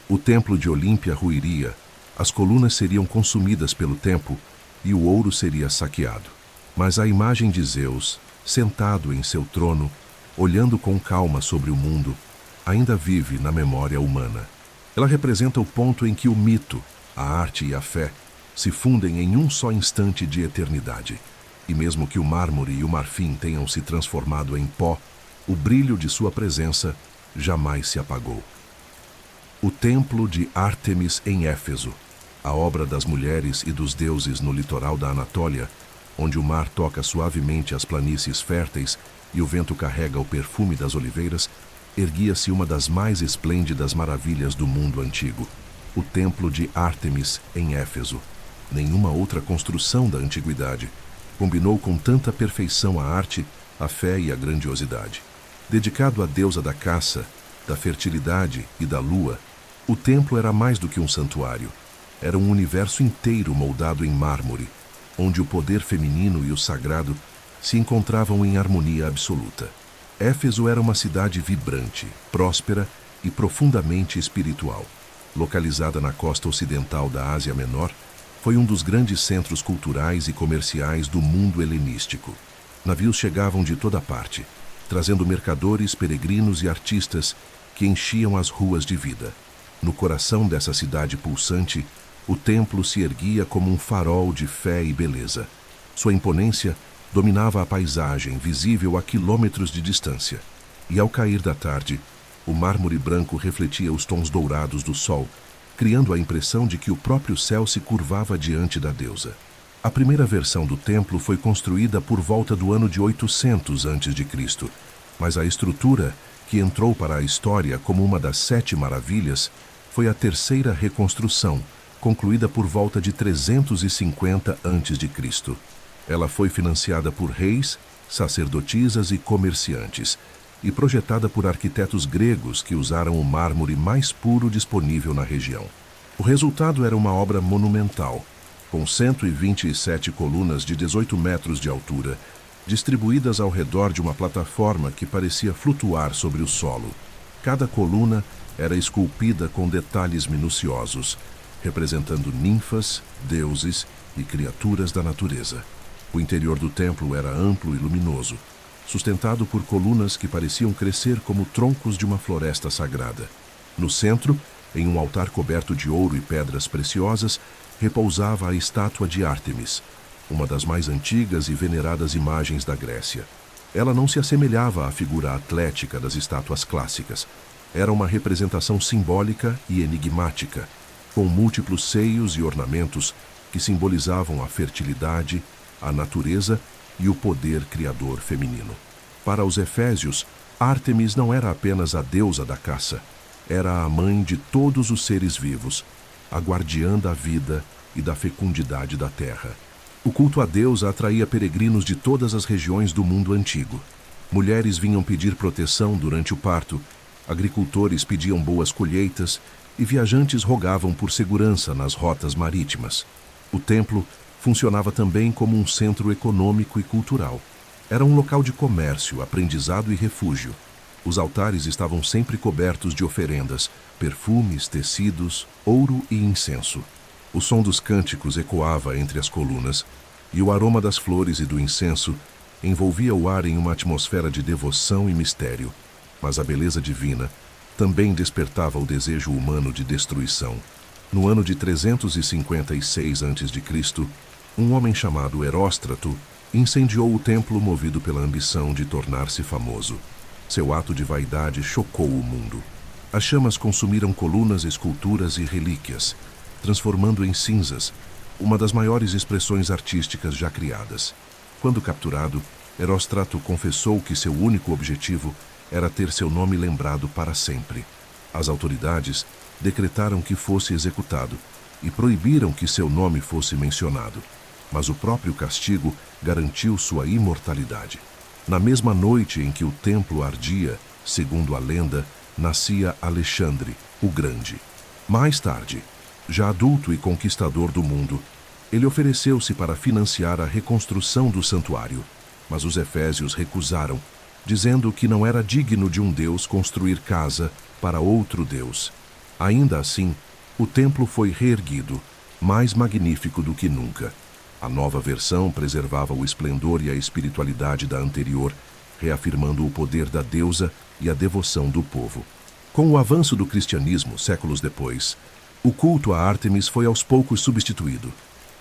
O templo de Olímpia ruiria, as colunas seriam consumidas pelo tempo e o ouro seria saqueado. Mas a imagem de Zeus, sentado em seu trono, olhando com calma sobre o mundo, ainda vive na memória humana. Ela representa o ponto em que o mito, a arte e a fé se fundem em um só instante de eternidade. E mesmo que o mármore e o marfim tenham se transformado em pó, o brilho de sua presença jamais se apagou. O Templo de Ártemis em Éfeso, a obra das mulheres e dos deuses no litoral da Anatólia, onde o mar toca suavemente as planícies férteis e o vento carrega o perfume das oliveiras, erguia-se uma das mais esplêndidas maravilhas do mundo antigo, o Templo de Ártemis em Éfeso. Nenhuma outra construção da antiguidade combinou com tanta perfeição a arte, a fé e a grandiosidade. Dedicado à deusa da caça, da fertilidade e da lua, o templo era mais do que um santuário. Era um universo inteiro moldado em mármore, onde o poder feminino e o sagrado se encontravam em harmonia absoluta. Éfeso era uma cidade vibrante, próspera e profundamente espiritual. Localizada na costa ocidental da Ásia Menor, foi um dos grandes centros culturais e comerciais do mundo helenístico. Navios chegavam de toda parte, trazendo mercadores, peregrinos e artistas que enchiam as ruas de vida. No coração dessa cidade pulsante, o templo se erguia como um farol de fé e beleza. Sua imponência dominava a paisagem, visível a quilômetros de distância. E ao cair da tarde, o mármore branco refletia os tons dourados do sol, criando a impressão de que o próprio céu se curvava diante da deusa. A primeira versão do templo foi construída por volta do ano de 800 a.C., mas a estrutura, que entrou para a história como uma das 7 maravilhas, foi a terceira reconstrução, concluída por volta de 350 a.C. Ela foi financiada por reis, sacerdotisas e comerciantes, e projetada por arquitetos gregos que usaram o mármore mais puro disponível na região. O resultado era uma obra monumental, com 127 colunas de 18 metros de altura, distribuídas ao redor de uma plataforma que parecia flutuar sobre o solo. Cada coluna era esculpida com detalhes minuciosos, representando ninfas, deuses e criaturas da natureza. O interior do templo era amplo e luminoso, sustentado por colunas que pareciam crescer como troncos de uma floresta sagrada. No centro, em um altar coberto de ouro e pedras preciosas, repousava a estátua de Ártemis, uma das mais antigas e veneradas imagens da Grécia. Ela não se assemelhava à figura atlética das estátuas clássicas, Era uma representação simbólica e enigmática, com múltiplos seios e ornamentos que simbolizavam a fertilidade, a natureza e o poder criador feminino. Para os efésios, Ártemis não era apenas a deusa da caça, era a mãe de todos os seres vivos, a guardiã da vida e da fecundidade da terra. O culto à deusa atraía peregrinos de todas as regiões do mundo antigo. Mulheres vinham pedir proteção durante o parto, agricultores pediam boas colheitas e viajantes rogavam por segurança nas rotas marítimas. O templo funcionava também como um centro econômico e cultural. Era um local de comércio, aprendizado e refúgio. Os altares estavam sempre cobertos de oferendas, perfumes, tecidos, ouro e incenso. O som dos cânticos ecoava entre as colunas, e o aroma das flores e do incenso envolvia o ar em uma atmosfera de devoção e mistério. Mas a beleza divina também despertava o desejo humano de destruição. No ano de 356 a.C., um homem chamado Heróstrato incendiou o templo movido pela ambição de tornar-se famoso. Seu ato de vaidade chocou o mundo. As chamas consumiram colunas, esculturas e relíquias, transformando em cinzas uma das maiores expressões artísticas já criadas. Quando capturado, Heróstrato confessou que seu único objetivo era ter seu nome lembrado para sempre. As autoridades decretaram que fosse executado e proibiram que seu nome fosse mencionado, mas o próprio castigo garantiu sua imortalidade. Na mesma noite em que o templo ardia, segundo a lenda, nascia Alexandre, o Grande. Mais tarde, já adulto e conquistador do mundo, ele ofereceu-se para financiar a reconstrução do santuário, mas os efésios recusaram, dizendo que não era digno de um deus construir casa para outro deus. Ainda assim, o templo foi reerguido, mais magnífico do que nunca. A nova versão preservava o esplendor e a espiritualidade da anterior, reafirmando o poder da deusa e a devoção do povo. Com o avanço do cristianismo, séculos depois, o culto a Ártemis foi aos poucos substituído,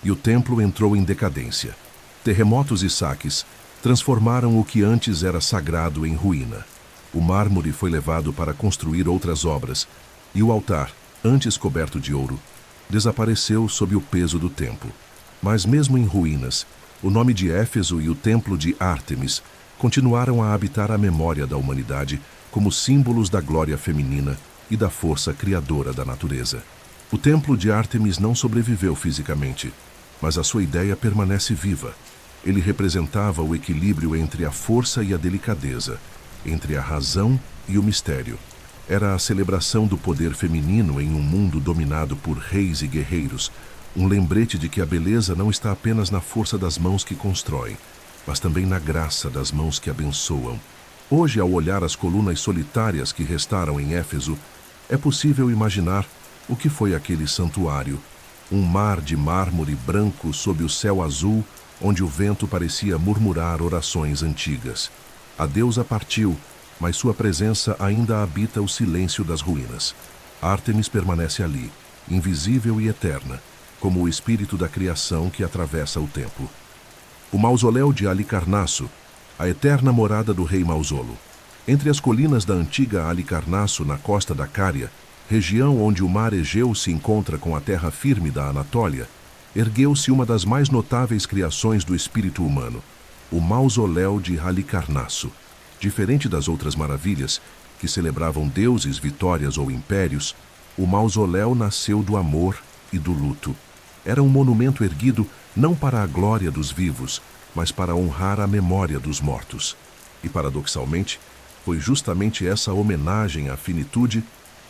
e o templo entrou em decadência. Terremotos e saques transformaram o que antes era sagrado em ruína. O mármore foi levado para construir outras obras, e o altar, antes coberto de ouro, desapareceu sob o peso do tempo. Mas mesmo em ruínas, o nome de Éfeso e o templo de Ártemis continuaram a habitar a memória da humanidade como símbolos da glória feminina e da força criadora da natureza. O templo de Ártemis não sobreviveu fisicamente, mas a sua ideia permanece viva. Ele representava o equilíbrio entre a força e a delicadeza, entre a razão e o mistério. Era a celebração do poder feminino em um mundo dominado por reis e guerreiros, um lembrete de que a beleza não está apenas na força das mãos que constroem, mas também na graça das mãos que abençoam. Hoje, ao olhar as colunas solitárias que restaram em Éfeso, é possível imaginar o que foi aquele santuário. Um mar de mármore branco sob o céu azul, onde o vento parecia murmurar orações antigas. A deusa partiu, mas sua presença ainda habita o silêncio das ruínas. Ártemis permanece ali, invisível e eterna, como o espírito da criação que atravessa o tempo. O mausoléu de Halicarnasso, a eterna morada do rei Mausolo. Entre as colinas da antiga Halicarnasso, na costa da Cária, região onde o mar Egeu se encontra com a terra firme da Anatólia, ergueu-se uma das mais notáveis criações do espírito humano, o mausoléu de Halicarnasso. Diferente das outras maravilhas, que celebravam deuses, vitórias ou impérios, o mausoléu nasceu do amor e do luto. Era um monumento erguido não para a glória dos vivos, mas para honrar a memória dos mortos. E, paradoxalmente, foi justamente essa homenagem à finitude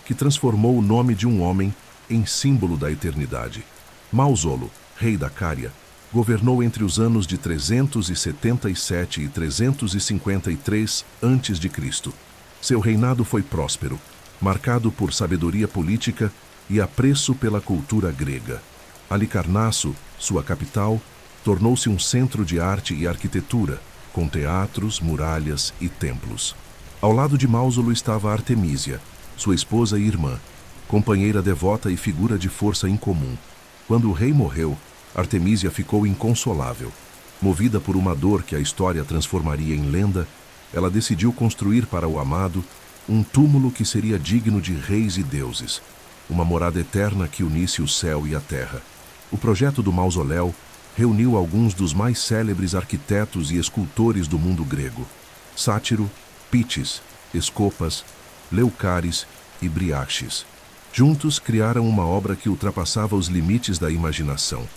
que transformou o nome de um homem em símbolo da eternidade. Mausolo, rei da Cária, governou entre os anos de 377 e 353 a.C. Seu reinado foi próspero, marcado por sabedoria política e apreço pela cultura grega. Halicarnasso, sua capital, tornou-se um centro de arte e arquitetura, com teatros, muralhas e templos. Ao lado de Mausolo estava Artemísia, sua esposa e irmã, companheira devota e figura de força incomum. Quando o rei morreu, Artemísia ficou inconsolável. Movida por uma dor que a história transformaria em lenda, ela decidiu construir para o amado Um túmulo que seria digno de reis e deuses, uma morada eterna que unisse o céu e a terra. O projeto do mausoléu reuniu alguns dos mais célebres arquitetos e escultores do mundo grego: Sátiro, Pitis, Escopas, Leucares e Briaxes. Juntos criaram uma obra que ultrapassava os limites da imaginação.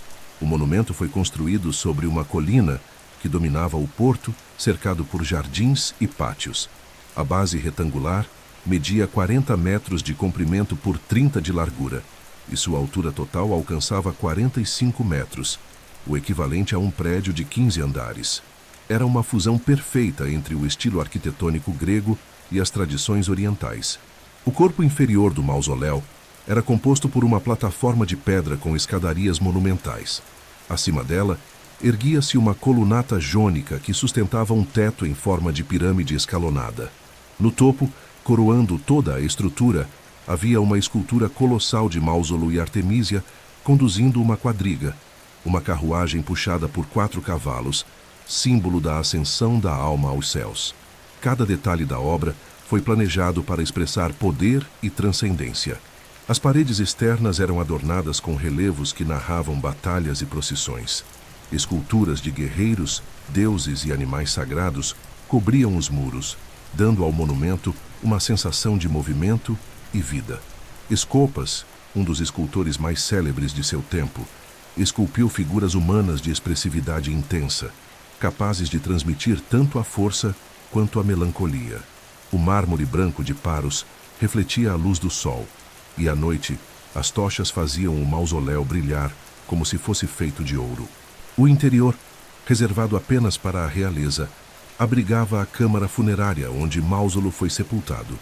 O monumento foi construído sobre uma colina que dominava o porto, cercado por jardins e pátios. A base retangular media 40 metros de comprimento por 30 de largura, e sua altura total alcançava 45 metros, o equivalente a um prédio de 15 andares. Era uma fusão perfeita entre o estilo arquitetônico grego e as tradições orientais. O corpo inferior do mausoléu era composto por uma plataforma de pedra com escadarias monumentais. Acima dela, erguia-se uma colunata jônica que sustentava um teto em forma de pirâmide escalonada. No topo, coroando toda a estrutura, havia uma escultura colossal de Mausoleo e Artemísia conduzindo uma quadriga, uma carruagem puxada por 4 cavalos, símbolo da ascensão da alma aos céus. Cada detalhe da obra foi planejado para expressar poder e transcendência. As paredes externas eram adornadas com relevos que narravam batalhas e procissões. Esculturas de guerreiros, deuses e animais sagrados cobriam os muros, dando ao monumento uma sensação de movimento e vida. Escopas, um dos escultores mais célebres de seu tempo, esculpiu figuras humanas de expressividade intensa, capazes de transmitir tanto a força quanto a melancolia. O mármore branco de Paros refletia a luz do sol, e à noite as tochas faziam o mausoléu brilhar como se fosse feito de ouro. O interior, reservado apenas para a realeza, abrigava a câmara funerária onde Mausoleo foi sepultado.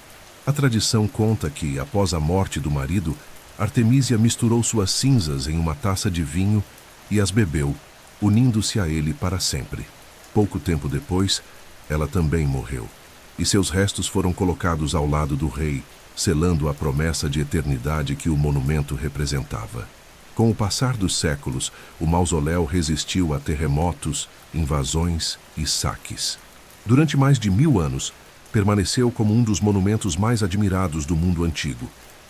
A tradição conta que, após a morte do marido, Artemísia misturou suas cinzas em uma taça de vinho e as bebeu, unindo-se a ele para sempre. Pouco tempo depois, ela também morreu, e seus restos foram colocados ao lado do rei, selando a promessa de eternidade que o monumento representava. Com o passar dos séculos, o mausoléu resistiu a terremotos, invasões e saques. Durante mais de 1000 anos, permaneceu como um dos monumentos mais admirados do mundo antigo,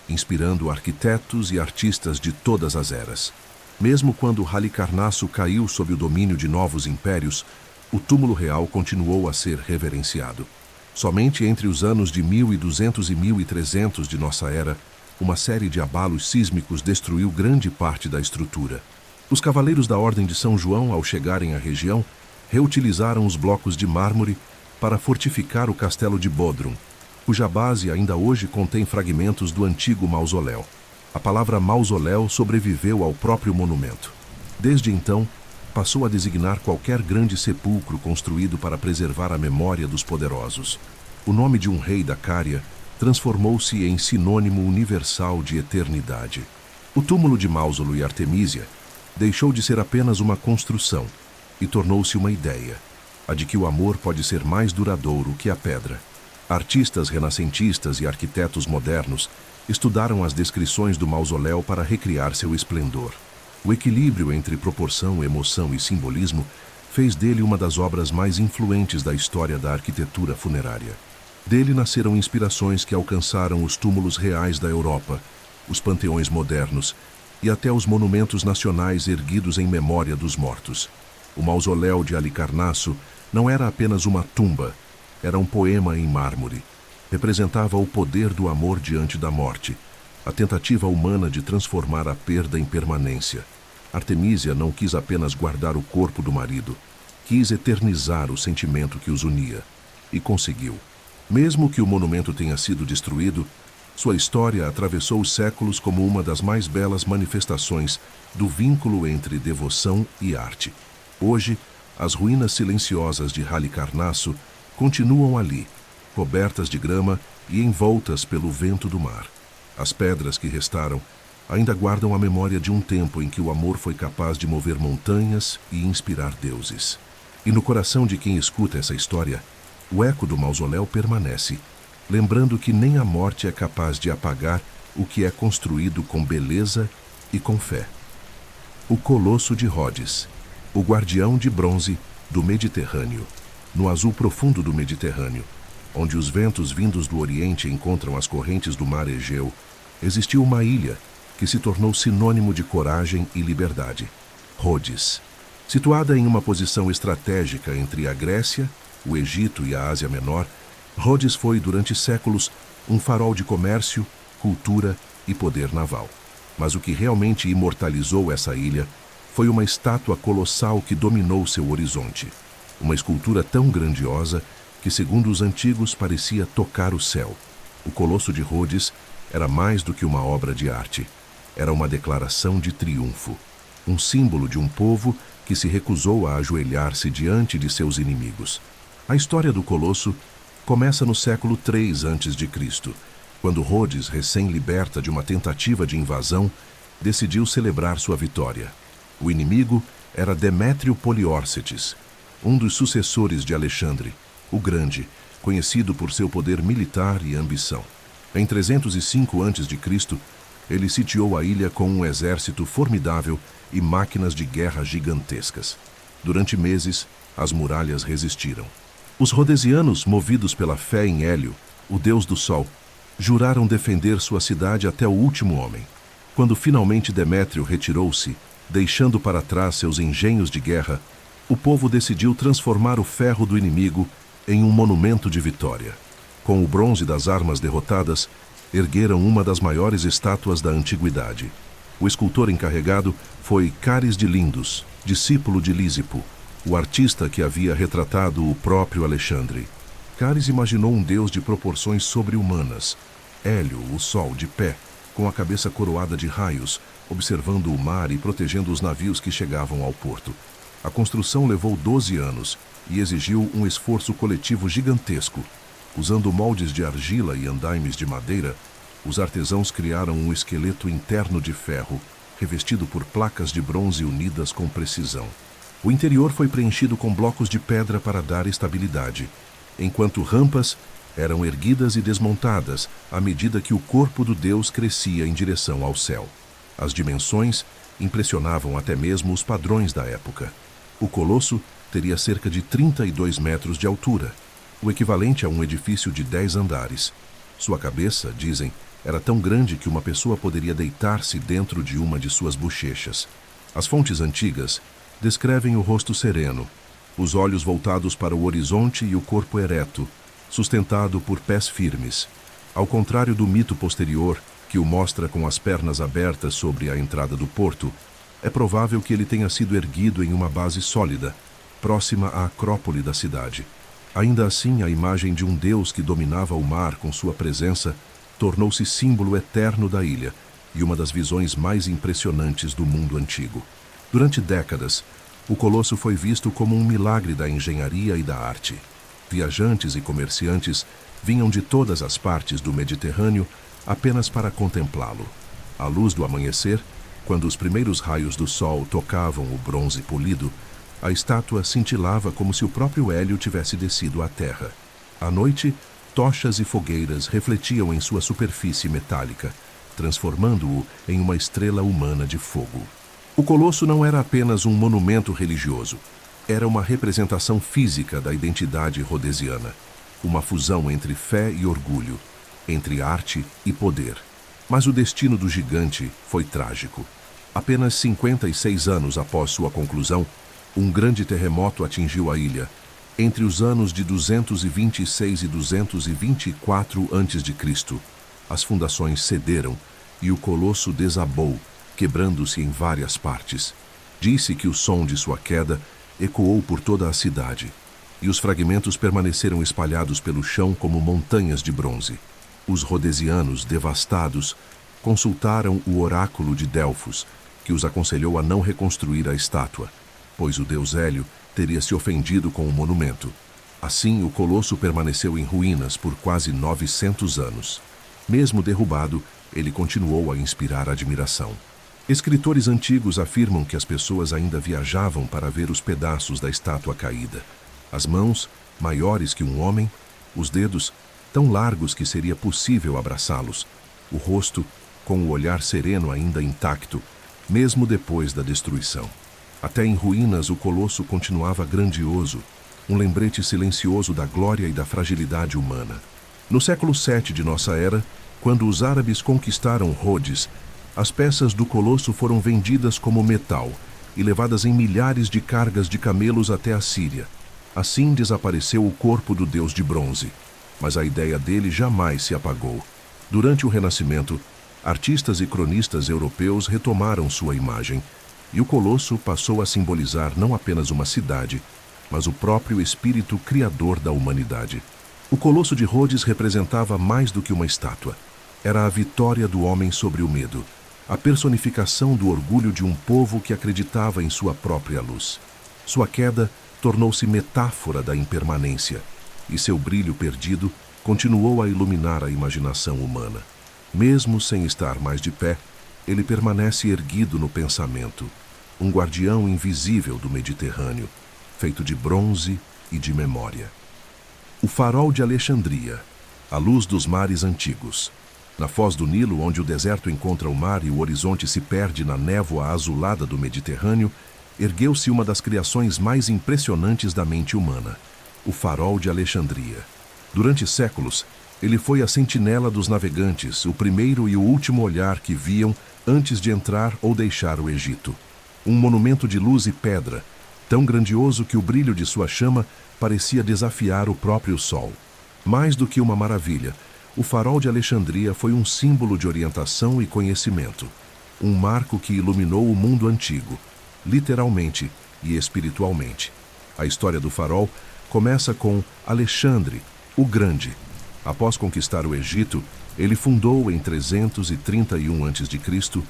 inspirando arquitetos e artistas de todas as eras. Mesmo quando Halicarnasso caiu sob o domínio de novos impérios, o túmulo real continuou a ser reverenciado. Somente entre os anos de 1200 e 1300 de nossa era, uma série de abalos sísmicos destruiu grande parte da estrutura. Os cavaleiros da Ordem de São João, ao chegarem à região, reutilizaram os blocos de mármore para fortificar o castelo de Bodrum, cuja base ainda hoje contém fragmentos do antigo mausoléu. A palavra mausoléu sobreviveu ao próprio monumento. Desde então, passou a designar qualquer grande sepulcro construído para preservar a memória dos poderosos. O nome de um rei da Cária transformou-se em sinônimo universal de eternidade. O túmulo de Mausoleo e Artemísia deixou de ser apenas uma construção e tornou-se uma ideia, a de que o amor pode ser mais duradouro que a pedra. Artistas renascentistas e arquitetos modernos estudaram as descrições do mausoléu para recriar seu esplendor. O equilíbrio entre proporção, emoção e simbolismo fez dele uma das obras mais influentes da história da arquitetura funerária. Dele nasceram inspirações que alcançaram os túmulos reais da Europa, os panteões modernos e até os monumentos nacionais erguidos em memória dos mortos. O mausoléu de Halicarnasso não era apenas uma tumba, era um poema em mármore. Representava o poder do amor diante da morte, a tentativa humana de transformar a perda em permanência. Artemísia não quis apenas guardar o corpo do marido, quis eternizar o sentimento que os unia. E conseguiu. Mesmo que o monumento tenha sido destruído, sua história atravessou os séculos como uma das mais belas manifestações do vínculo entre devoção e arte. Hoje, as ruínas silenciosas de Halicarnasso continuam ali, cobertas de grama e envoltas pelo vento do mar. As pedras que restaram ainda guardam a memória de um tempo em que o amor foi capaz de mover montanhas e inspirar deuses. E no coração de quem escuta essa história, o eco do mausoléu permanece, lembrando que nem a morte é capaz de apagar o que é construído com beleza e com fé. O Colosso de Rhodes, o guardião de bronze do Mediterrâneo. No azul profundo do Mediterrâneo, onde os ventos vindos do Oriente encontram as correntes do mar Egeu, existiu uma ilha que se tornou sinônimo de coragem e liberdade: Rhodes. Situada em uma posição estratégica entre a Grécia, o Egito e a Ásia Menor, Rhodes foi, durante séculos, um farol de comércio, cultura e poder naval. Mas o que realmente imortalizou essa ilha foi uma estátua colossal que dominou seu horizonte. Uma escultura tão grandiosa que, segundo os antigos, parecia tocar o céu. O Colosso de Rhodes era mais do que uma obra de arte. Era uma declaração de triunfo, um símbolo de um povo que se recusou a ajoelhar-se diante de seus inimigos. A história do Colosso começa no século III a.C., quando Rhodes, recém-liberta de uma tentativa de invasão, decidiu celebrar sua vitória. O inimigo era Demétrio Poliórcetes, um dos sucessores de Alexandre, o Grande, conhecido por seu poder militar e ambição. Em 305 a.C., ele sitiou a ilha com um exército formidável e máquinas de guerra gigantescas. Durante meses, as muralhas resistiram. Os rhodesianos, movidos pela fé em Hélio, o deus do sol, juraram defender sua cidade até o último homem. Quando finalmente Demétrio retirou-se, deixando para trás seus engenhos de guerra, o povo decidiu transformar o ferro do inimigo em um monumento de vitória. Com o bronze das armas derrotadas, ergueram uma das maiores estátuas da antiguidade. O escultor encarregado foi Cáris de Lindos, discípulo de Lísipo, o artista que havia retratado o próprio Alexandre. Cáris imaginou um deus de proporções sobre-humanas, Hélio, o sol, de pé, com a cabeça coroada de raios, observando o mar e protegendo os navios que chegavam ao porto. A construção levou 12 anos e exigiu um esforço coletivo gigantesco. Usando moldes de argila e andaimes de madeira, os artesãos criaram um esqueleto interno de ferro, revestido por placas de bronze unidas com precisão. O interior foi preenchido com blocos de pedra para dar estabilidade, enquanto rampas eram erguidas e desmontadas à medida que o corpo do deus crescia em direção ao céu. As dimensões impressionavam até mesmo os padrões da época. O Colosso teria cerca de 32 metros de altura, o equivalente a um edifício de 10 andares. Sua cabeça, dizem, era tão grande que uma pessoa poderia deitar-se dentro de uma de suas bochechas. As fontes antigas descrevem o rosto sereno, os olhos voltados para o horizonte e o corpo ereto, sustentado por pés firmes. Ao contrário do mito posterior, que o mostra com as pernas abertas sobre a entrada do porto, é provável que ele tenha sido erguido em uma base sólida, próxima à acrópole da cidade. Ainda assim, a imagem de um deus que dominava o mar com sua presença tornou-se símbolo eterno da ilha e uma das visões mais impressionantes do mundo antigo. Durante décadas, o Colosso foi visto como um milagre da engenharia e da arte. Viajantes e comerciantes vinham de todas as partes do Mediterrâneo apenas para contemplá-lo. À luz do amanhecer, quando os primeiros raios do sol tocavam o bronze polido, a estátua cintilava como se o próprio Hélio tivesse descido à terra. À noite, tochas e fogueiras refletiam em sua superfície metálica, transformando-o em uma estrela humana de fogo. O Colosso não era apenas um monumento religioso, era uma representação física da identidade rhodesiana, uma fusão entre fé e orgulho, entre arte e poder. Mas o destino do gigante foi trágico. Apenas 56 anos após sua conclusão, um grande terremoto atingiu a ilha. Entre os anos de 226 e 224 a.C., as fundações cederam e o Colosso desabou, quebrando-se em várias partes. Disse que o som de sua queda ecoou por toda a cidade, e os fragmentos permaneceram espalhados pelo chão como montanhas de bronze. Os rhodesianos, devastados, consultaram o oráculo de Delfos, que os aconselhou a não reconstruir a estátua, pois o deus Hélio teria se ofendido com o monumento. Assim, o Colosso permaneceu em ruínas por quase 900 anos. Mesmo derrubado, ele continuou a inspirar admiração. Escritores antigos afirmam que as pessoas ainda viajavam para ver os pedaços da estátua caída. As mãos, maiores que um homem, os dedos, tão largos que seria possível abraçá-los, o rosto, com o olhar sereno ainda intacto, mesmo depois da destruição. Até em ruínas o Colosso continuava grandioso, um lembrete silencioso da glória e da fragilidade humana. No século VII de nossa era, quando os árabes conquistaram Rhodes, as peças do colosso foram vendidas como metal e levadas em milhares de cargas de camelos até a Síria. Assim desapareceu o corpo do deus de bronze, mas a ideia dele jamais se apagou. Durante o Renascimento, artistas e cronistas europeus retomaram sua imagem, e o colosso passou a simbolizar não apenas uma cidade, mas o próprio espírito criador da humanidade. O colosso de Rhodes representava mais do que uma estátua. Era a vitória do homem sobre o medo, a personificação do orgulho de um povo que acreditava em sua própria luz. Sua queda tornou-se metáfora da impermanência, e seu brilho perdido continuou a iluminar a imaginação humana. Mesmo sem estar mais de pé, ele permanece erguido no pensamento, um guardião invisível do Mediterrâneo, feito de bronze e de memória. O farol de Alexandria, a luz dos mares antigos. Na foz do Nilo, onde o deserto encontra o mar e o horizonte se perde na névoa azulada do Mediterrâneo, ergueu-se uma das criações mais impressionantes da mente humana, o farol de Alexandria. Durante séculos, ele foi a sentinela dos navegantes, o primeiro e o último olhar que viam antes de entrar ou deixar o Egito. Um monumento de luz e pedra, tão grandioso que o brilho de sua chama parecia desafiar o próprio sol. Mais do que uma maravilha, o farol de Alexandria foi um símbolo de orientação e conhecimento, um marco que iluminou o mundo antigo, literalmente e espiritualmente. A história do farol começa com Alexandre, o Grande. Após conquistar o Egito, ele fundou em 331 a.C.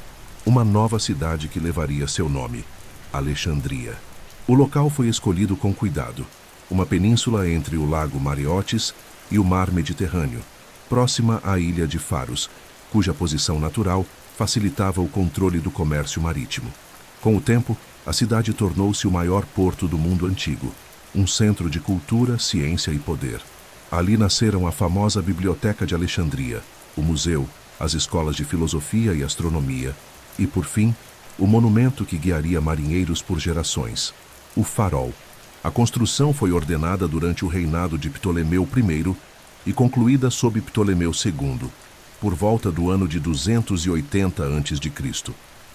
uma nova cidade que levaria seu nome, Alexandria. O local foi escolhido com cuidado, uma península entre o lago Mariotes e o mar Mediterrâneo, próxima à ilha de Faros, cuja posição natural facilitava o controle do comércio marítimo. Com o tempo, a cidade tornou-se o maior porto do mundo antigo, um centro de cultura, ciência e poder. Ali nasceram a famosa Biblioteca de Alexandria, o museu, as escolas de filosofia e astronomia e, por fim, o monumento que guiaria marinheiros por gerações, o farol. A construção foi ordenada durante o reinado de Ptolemeu I e concluída sob Ptolemeu II, por volta do ano de 280 a.C.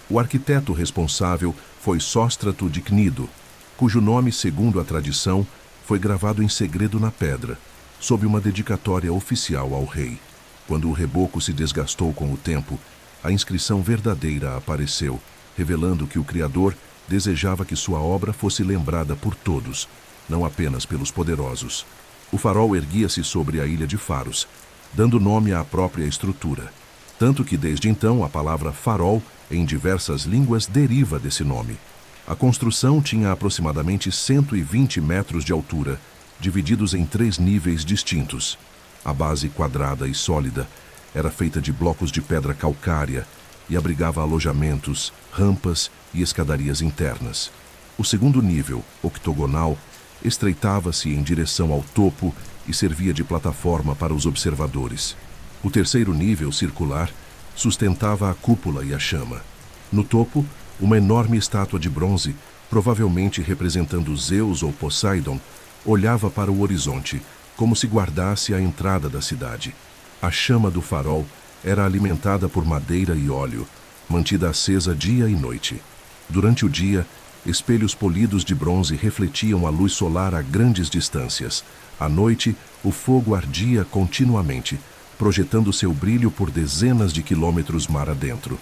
O arquiteto responsável foi Sóstrato de Cnido, cujo nome, segundo a tradição, foi gravado em segredo na pedra, sob uma dedicatória oficial ao rei. Quando o reboco se desgastou com o tempo, a inscrição verdadeira apareceu, revelando que o Criador desejava que sua obra fosse lembrada por todos, não apenas pelos poderosos. O farol erguia-se sobre a ilha de Faros, dando nome à própria estrutura. Tanto que desde então a palavra farol, em diversas línguas, deriva desse nome. A construção tinha aproximadamente 120 metros de altura, divididos em 3 níveis distintos. A base quadrada e sólida era feita de blocos de pedra calcária e abrigava alojamentos, rampas e escadarias internas. O segundo nível, octogonal, estreitava-se em direção ao topo e servia de plataforma para os observadores. O terceiro nível, circular, sustentava a cúpula e a chama. No topo, uma enorme estátua de bronze, provavelmente representando Zeus ou Poseidon, olhava para o horizonte, como se guardasse a entrada da cidade. A chama do farol era alimentada por madeira e óleo, mantida acesa dia e noite. Durante o dia, espelhos polidos de bronze refletiam a luz solar a grandes distâncias. À noite, o fogo ardia continuamente, projetando seu brilho por dezenas de quilômetros mar adentro.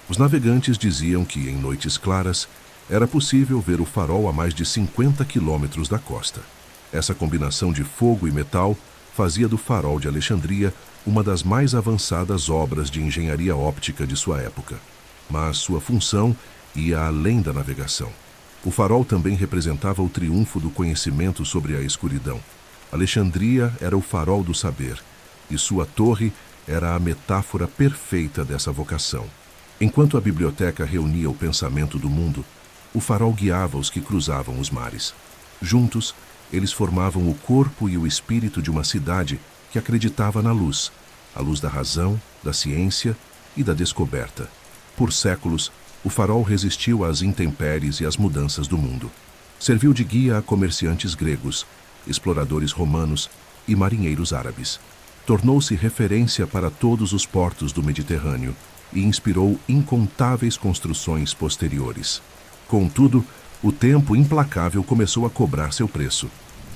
Os navegantes diziam que, em noites claras, era possível ver o farol a mais de 50 quilômetros da costa. Essa combinação de fogo e metal fazia do farol de Alexandria uma das mais avançadas obras de engenharia óptica de sua época. Mas sua função ia além da navegação. O farol também representava o triunfo do conhecimento sobre a escuridão. Alexandria era o farol do saber, e sua torre era a metáfora perfeita dessa vocação. Enquanto a biblioteca reunia o pensamento do mundo, o farol guiava os que cruzavam os mares. Juntos, eles formavam o corpo e o espírito de uma cidade que acreditava na luz, a luz da razão, da ciência e da descoberta. Por séculos, o farol resistiu às intempéries e às mudanças do mundo. Serviu de guia a comerciantes gregos, exploradores romanos e marinheiros árabes. Tornou-se referência para todos os portos do Mediterrâneo e inspirou incontáveis construções posteriores. Contudo, o tempo implacável começou a cobrar seu preço.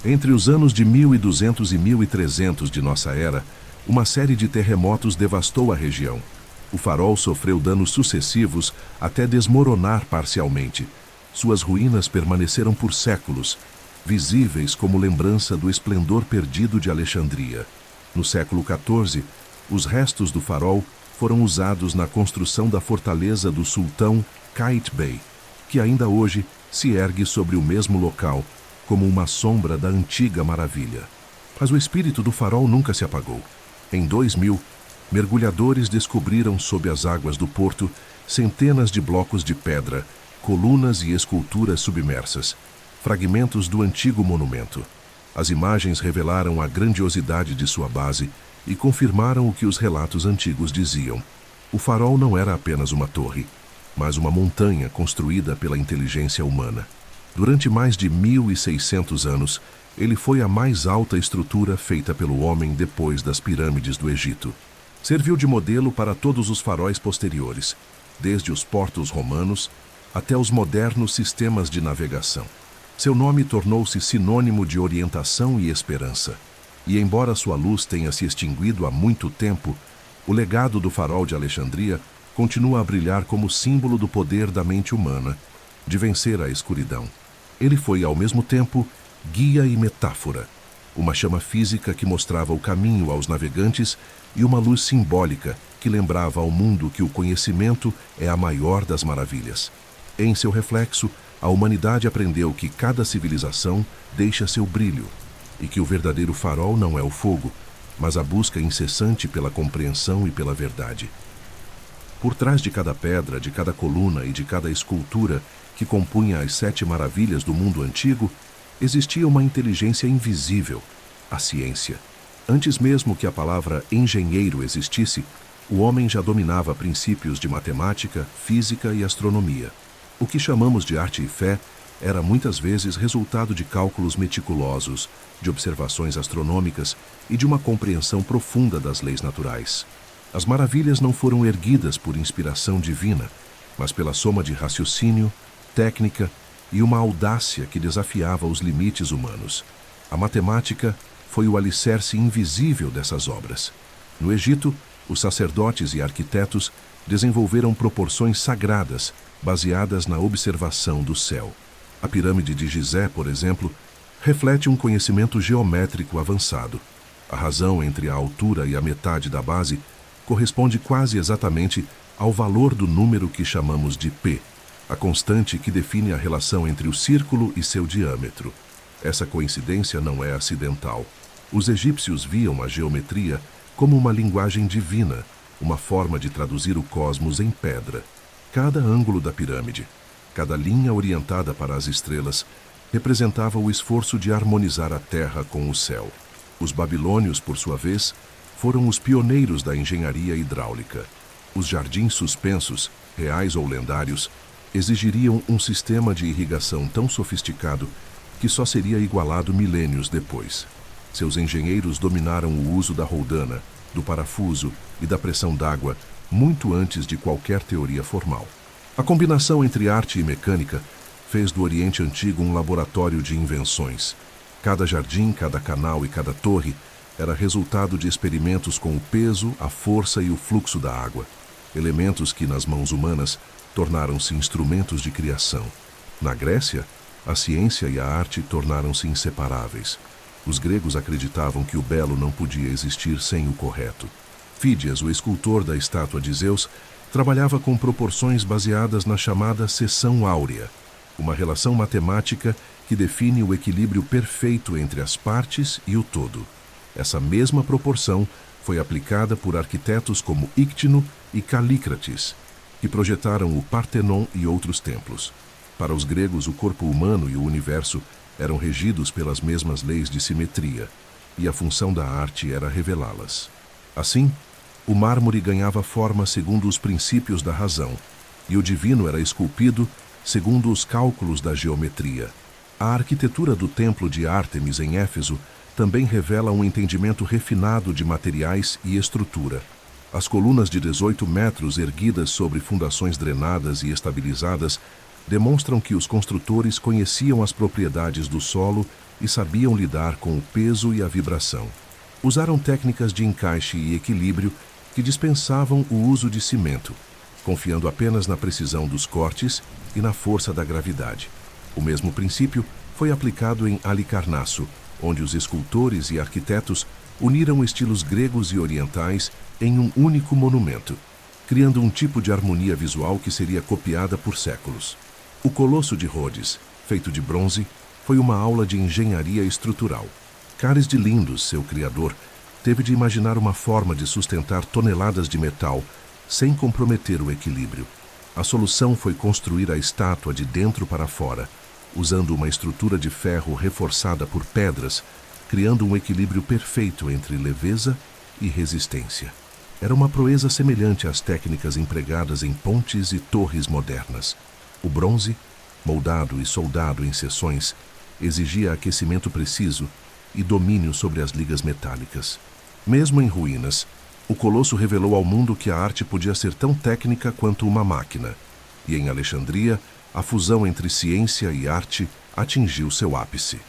Entre os anos de 1200 e 1300 de nossa era, uma série de terremotos devastou a região. O farol sofreu danos sucessivos até desmoronar parcialmente. Suas ruínas permaneceram por séculos, visíveis como lembrança do esplendor perdido de Alexandria. No século XIV, os restos do farol foram usados na construção da fortaleza do sultão Qaitbay, que ainda hoje se ergue sobre o mesmo local, como uma sombra da antiga maravilha. Mas o espírito do farol nunca se apagou. Em 2000, mergulhadores descobriram sob as águas do porto centenas de blocos de pedra, colunas e esculturas submersas, fragmentos do antigo monumento. As imagens revelaram a grandiosidade de sua base e confirmaram o que os relatos antigos diziam. O farol não era apenas uma torre, mas uma montanha construída pela inteligência humana. Durante mais de 1.600 anos, ele foi a mais alta estrutura feita pelo homem depois das pirâmides do Egito. Serviu de modelo para todos os faróis posteriores, desde os portos romanos até os modernos sistemas de navegação. Seu nome tornou-se sinônimo de orientação e esperança. E embora sua luz tenha se extinguido há muito tempo, o legado do farol de Alexandria continua a brilhar como símbolo do poder da mente humana de vencer a escuridão. Ele foi, ao mesmo tempo, guia e metáfora, uma chama física que mostrava o caminho aos navegantes e uma luz simbólica que lembrava ao mundo que o conhecimento é a maior das maravilhas. Em seu reflexo, a humanidade aprendeu que cada civilização deixa seu brilho e que o verdadeiro farol não é o fogo, mas a busca incessante pela compreensão e pela verdade. Por trás de cada pedra, de cada coluna e de cada escultura que compunha as 7 maravilhas do mundo antigo, existia uma inteligência invisível, a ciência. Antes mesmo que a palavra engenheiro existisse, o homem já dominava princípios de matemática, física e astronomia. O que chamamos de arte e fé era muitas vezes resultado de cálculos meticulosos, de observações astronômicas e de uma compreensão profunda das leis naturais. As maravilhas não foram erguidas por inspiração divina, mas pela soma de raciocínio, técnica e uma audácia que desafiava os limites humanos. A matemática foi o alicerce invisível dessas obras. No Egito, os sacerdotes e arquitetos desenvolveram proporções sagradas baseadas na observação do céu. A pirâmide de Gizé, por exemplo, reflete um conhecimento geométrico avançado. A razão entre a altura e a metade da base corresponde quase exatamente ao valor do número que chamamos de P, a constante que define a relação entre o círculo e seu diâmetro. Essa coincidência não é acidental. Os egípcios viam a geometria como uma linguagem divina, uma forma de traduzir o cosmos em pedra. Cada ângulo da pirâmide, cada linha orientada para as estrelas, representava o esforço de harmonizar a terra com o céu. Os babilônios, por sua vez, foram os pioneiros da engenharia hidráulica. Os jardins suspensos, reais ou lendários, exigiriam um sistema de irrigação tão sofisticado que só seria igualado milênios depois. Seus engenheiros dominaram o uso da roldana, do parafuso e da pressão d'água muito antes de qualquer teoria formal. A combinação entre arte e mecânica fez do Oriente Antigo um laboratório de invenções. Cada jardim, cada canal e cada torre era resultado de experimentos com o peso, a força e o fluxo da água, elementos que, nas mãos humanas, tornaram-se instrumentos de criação. Na Grécia, a ciência e a arte tornaram-se inseparáveis. Os gregos acreditavam que o belo não podia existir sem o correto. Fídias, o escultor da estátua de Zeus, trabalhava com proporções baseadas na chamada seção áurea, uma relação matemática que define o equilíbrio perfeito entre as partes e o todo. Essa mesma proporção foi aplicada por arquitetos como Íctino e Calícrates, que projetaram o Partenon e outros templos. Para os gregos, o corpo humano e o universo eram regidos pelas mesmas leis de simetria, e a função da arte era revelá-las. Assim, o mármore ganhava forma segundo os princípios da razão, e o divino era esculpido segundo os cálculos da geometria. A arquitetura do templo de Ártemis em Éfeso também revela um entendimento refinado de materiais e estrutura. As colunas de 18 metros erguidas sobre fundações drenadas e estabilizadas demonstram que os construtores conheciam as propriedades do solo e sabiam lidar com o peso e a vibração. Usaram técnicas de encaixe e equilíbrio que dispensavam o uso de cimento, confiando apenas na precisão dos cortes e na força da gravidade. O mesmo princípio foi aplicado em Halicarnasso, onde os escultores e arquitetos uniram estilos gregos e orientais em um único monumento, criando um tipo de harmonia visual que seria copiada por séculos. O Colosso de Rhodes, feito de bronze, foi uma aula de engenharia estrutural. Cares de Lindos, seu criador, teve de imaginar uma forma de sustentar toneladas de metal sem comprometer o equilíbrio. A solução foi construir a estátua de dentro para fora, usando uma estrutura de ferro reforçada por pedras, criando um equilíbrio perfeito entre leveza e resistência. Era uma proeza semelhante às técnicas empregadas em pontes e torres modernas. O bronze, moldado e soldado em seções, exigia aquecimento preciso e domínio sobre as ligas metálicas. Mesmo em ruínas, o Colosso revelou ao mundo que a arte podia ser tão técnica quanto uma máquina, e em Alexandria, a fusão entre ciência e arte atingiu seu ápice.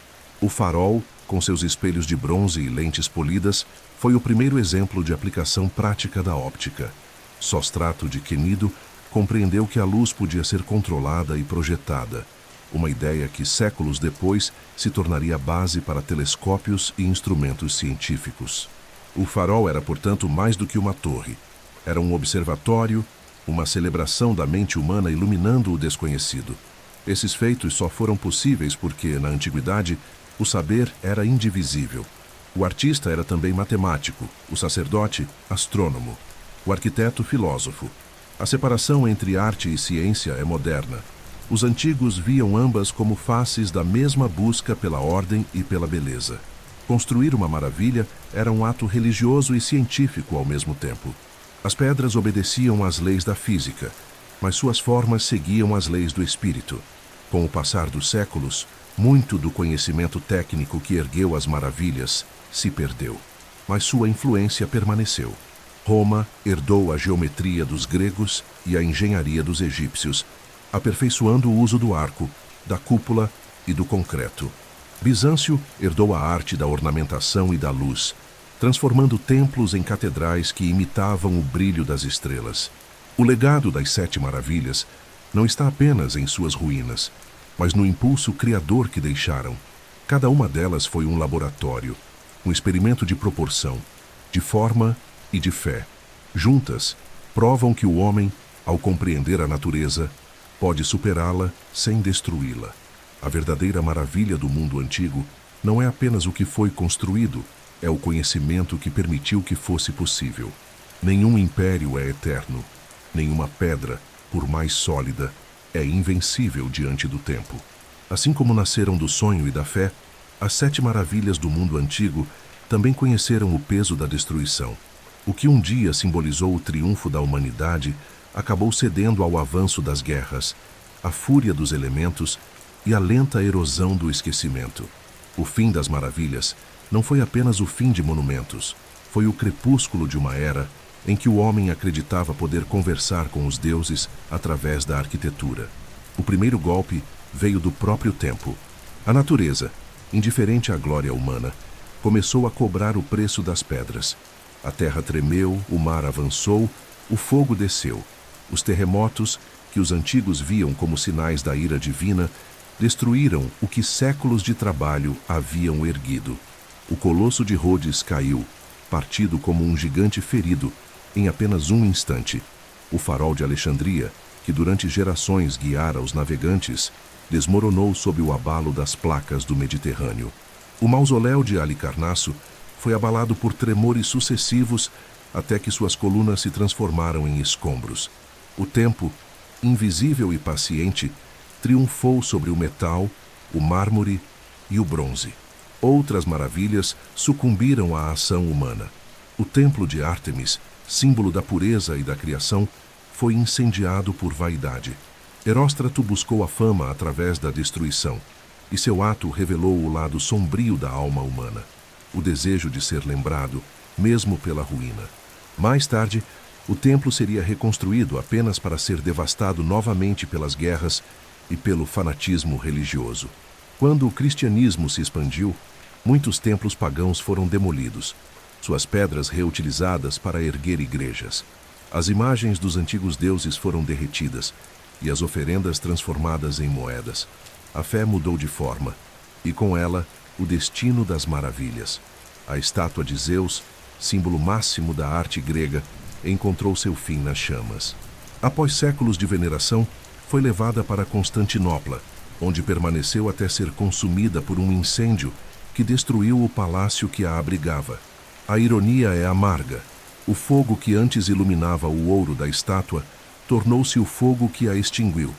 O farol, com seus espelhos de bronze e lentes polidas, foi o primeiro exemplo de aplicação prática da óptica. Sóstrato de Quenido compreendeu que a luz podia ser controlada e projetada, uma ideia que séculos depois se tornaria base para telescópios e instrumentos científicos. O farol era, portanto, mais do que uma torre. Era um observatório, uma celebração da mente humana iluminando o desconhecido. Esses feitos só foram possíveis porque, na antiguidade, o saber era indivisível. O artista era também matemático, o sacerdote, astrônomo, o arquiteto, filósofo. A separação entre arte e ciência é moderna. Os antigos viam ambas como faces da mesma busca pela ordem e pela beleza. Construir uma maravilha era um ato religioso e científico ao mesmo tempo. As pedras obedeciam às leis da física, mas suas formas seguiam as leis do espírito. Com o passar dos séculos, muito do conhecimento técnico que ergueu as maravilhas se perdeu, mas sua influência permaneceu. Roma herdou a geometria dos gregos e a engenharia dos egípcios, aperfeiçoando o uso do arco, da cúpula e do concreto. Bizâncio herdou a arte da ornamentação e da luz, transformando templos em catedrais que imitavam o brilho das estrelas. O legado das 7 maravilhas não está apenas em suas ruínas, mas no impulso criador que deixaram. Cada uma delas foi um laboratório, um experimento de proporção, de forma e de fé. Juntas, provam que o homem, ao compreender a natureza, pode superá-la sem destruí-la. A verdadeira maravilha do mundo antigo não é apenas o que foi construído, é o conhecimento que permitiu que fosse possível. Nenhum império é eterno, nenhuma pedra, por mais sólida, é invencível diante do tempo. Assim como nasceram do sonho e da fé, as 7 maravilhas do mundo antigo também conheceram o peso da destruição. O que um dia simbolizou o triunfo da humanidade acabou cedendo ao avanço das guerras, à fúria dos elementos e à lenta erosão do esquecimento. O fim das maravilhas não foi apenas o fim de monumentos, foi o crepúsculo de uma era em que o homem acreditava poder conversar com os deuses através da arquitetura. O primeiro golpe veio do próprio tempo. A natureza, indiferente à glória humana, começou a cobrar o preço das pedras. A terra tremeu, o mar avançou, o fogo desceu. Os terremotos, que os antigos viam como sinais da ira divina, destruíram o que séculos de trabalho haviam erguido. O Colosso de Rhodes caiu, partido como um gigante ferido, em apenas um instante. O farol de Alexandria, que durante gerações guiara os navegantes, desmoronou sob o abalo das placas do Mediterrâneo. O mausoléu de Halicarnasso foi abalado por tremores sucessivos até que suas colunas se transformaram em escombros. O tempo, invisível e paciente, triunfou sobre o metal, o mármore e o bronze. Outras maravilhas sucumbiram à ação humana. O templo de Ártemis, símbolo da pureza e da criação, foi incendiado por vaidade. Heróstrato buscou a fama através da destruição. e seu ato revelou o lado sombrio da alma humana, o desejo de ser lembrado, mesmo pela ruína. Mais tarde, o templo seria reconstruído apenas para ser devastado novamente pelas guerras e pelo fanatismo religioso. Quando o cristianismo se expandiu, muitos templos pagãos foram demolidos, suas pedras reutilizadas para erguer igrejas. As imagens dos antigos deuses foram derretidas e as oferendas transformadas em moedas. A fé mudou de forma, e com ela, o destino das maravilhas. A estátua de Zeus, símbolo máximo da arte grega, encontrou seu fim nas chamas. Após séculos de veneração, foi levada para Constantinopla, onde permaneceu até ser consumida por um incêndio que destruiu o palácio que a abrigava. A ironia é amarga. O fogo que antes iluminava o ouro da estátua tornou-se o fogo que a extinguiu.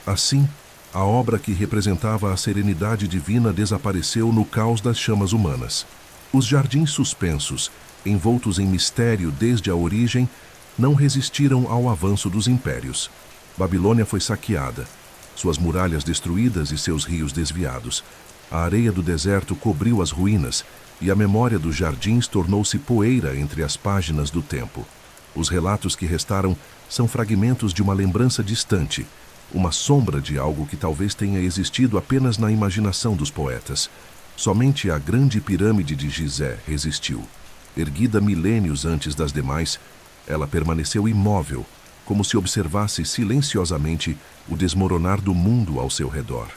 Assim, a obra que representava a serenidade divina desapareceu no caos das chamas humanas. Os jardins suspensos, envoltos em mistério desde a origem, não resistiram ao avanço dos impérios. Babilônia foi saqueada, suas muralhas destruídas e seus rios desviados. A areia do deserto cobriu as ruínas e a memória dos jardins tornou-se poeira entre as páginas do tempo. Os relatos que restaram são fragmentos de uma lembrança distante, uma sombra de algo que talvez tenha existido apenas na imaginação dos poetas. Somente a grande pirâmide de Gizé resistiu. Erguida milênios antes das demais, ela permaneceu imóvel, como se observasse silenciosamente o desmoronar do mundo ao seu redor.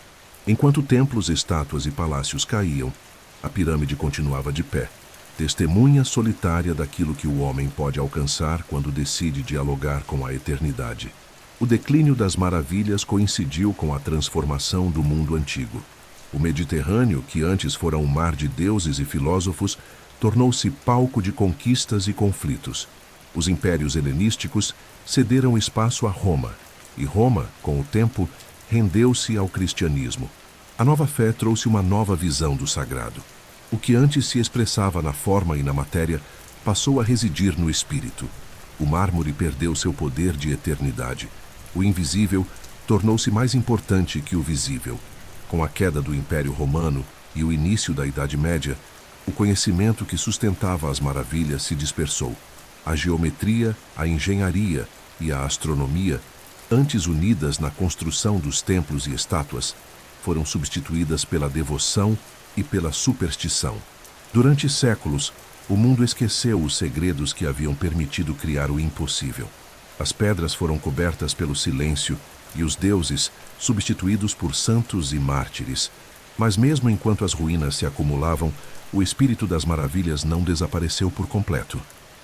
Enquanto templos, estátuas e palácios caíam, a pirâmide continuava de pé, testemunha solitária daquilo que o homem pode alcançar quando decide dialogar com a eternidade. O declínio das maravilhas coincidiu com a transformação do mundo antigo. O Mediterrâneo, que antes fora um mar de deuses e filósofos, tornou-se palco de conquistas e conflitos. Os impérios helenísticos cederam espaço a Roma, e Roma, com o tempo, rendeu-se ao cristianismo. A nova fé trouxe uma nova visão do sagrado. O que antes se expressava na forma e na matéria passou a residir no espírito. O mármore perdeu seu poder de eternidade. O invisível tornou-se mais importante que o visível. Com a queda do Império Romano e o início da Idade Média, o conhecimento que sustentava as maravilhas se dispersou. A geometria, a engenharia e a astronomia, antes unidas na construção dos templos e estátuas, foram substituídas pela devoção e pela superstição. Durante séculos, o mundo esqueceu os segredos que haviam permitido criar o impossível. As pedras foram cobertas pelo silêncio e os deuses substituídos por santos e mártires. Mas mesmo enquanto as ruínas se acumulavam, o espírito das maravilhas não desapareceu por completo.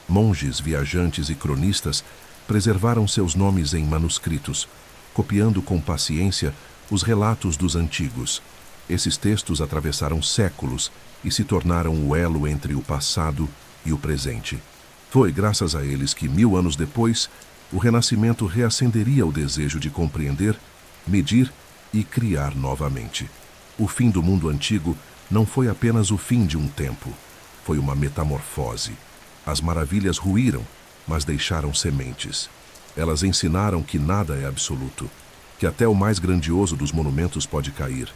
Monges, viajantes e cronistas preservaram seus nomes em manuscritos, copiando com paciência os relatos dos antigos. Esses textos atravessaram séculos e se tornaram o elo entre o passado e o presente. Foi graças a eles que, 1000 anos depois, o Renascimento reacenderia o desejo de compreender, medir e criar novamente. O fim do mundo antigo não foi apenas o fim de um tempo, foi uma metamorfose. As maravilhas ruíram, mas deixaram sementes. Elas ensinaram que nada é absoluto, que até o mais grandioso dos monumentos pode cair,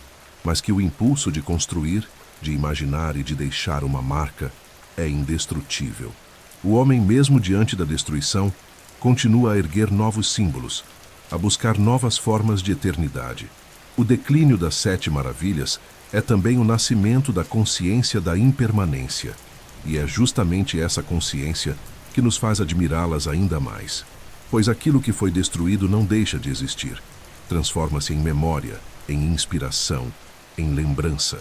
mas que o impulso de construir, de imaginar e de deixar uma marca é indestrutível. O homem, mesmo diante da destruição, continua a erguer novos símbolos, a buscar novas formas de eternidade. O declínio das 7 maravilhas é também o nascimento da consciência da impermanência, e é justamente essa consciência que nos faz admirá-las ainda mais. Pois aquilo que foi destruído não deixa de existir. Transforma-se em memória, em inspiração, em lembrança.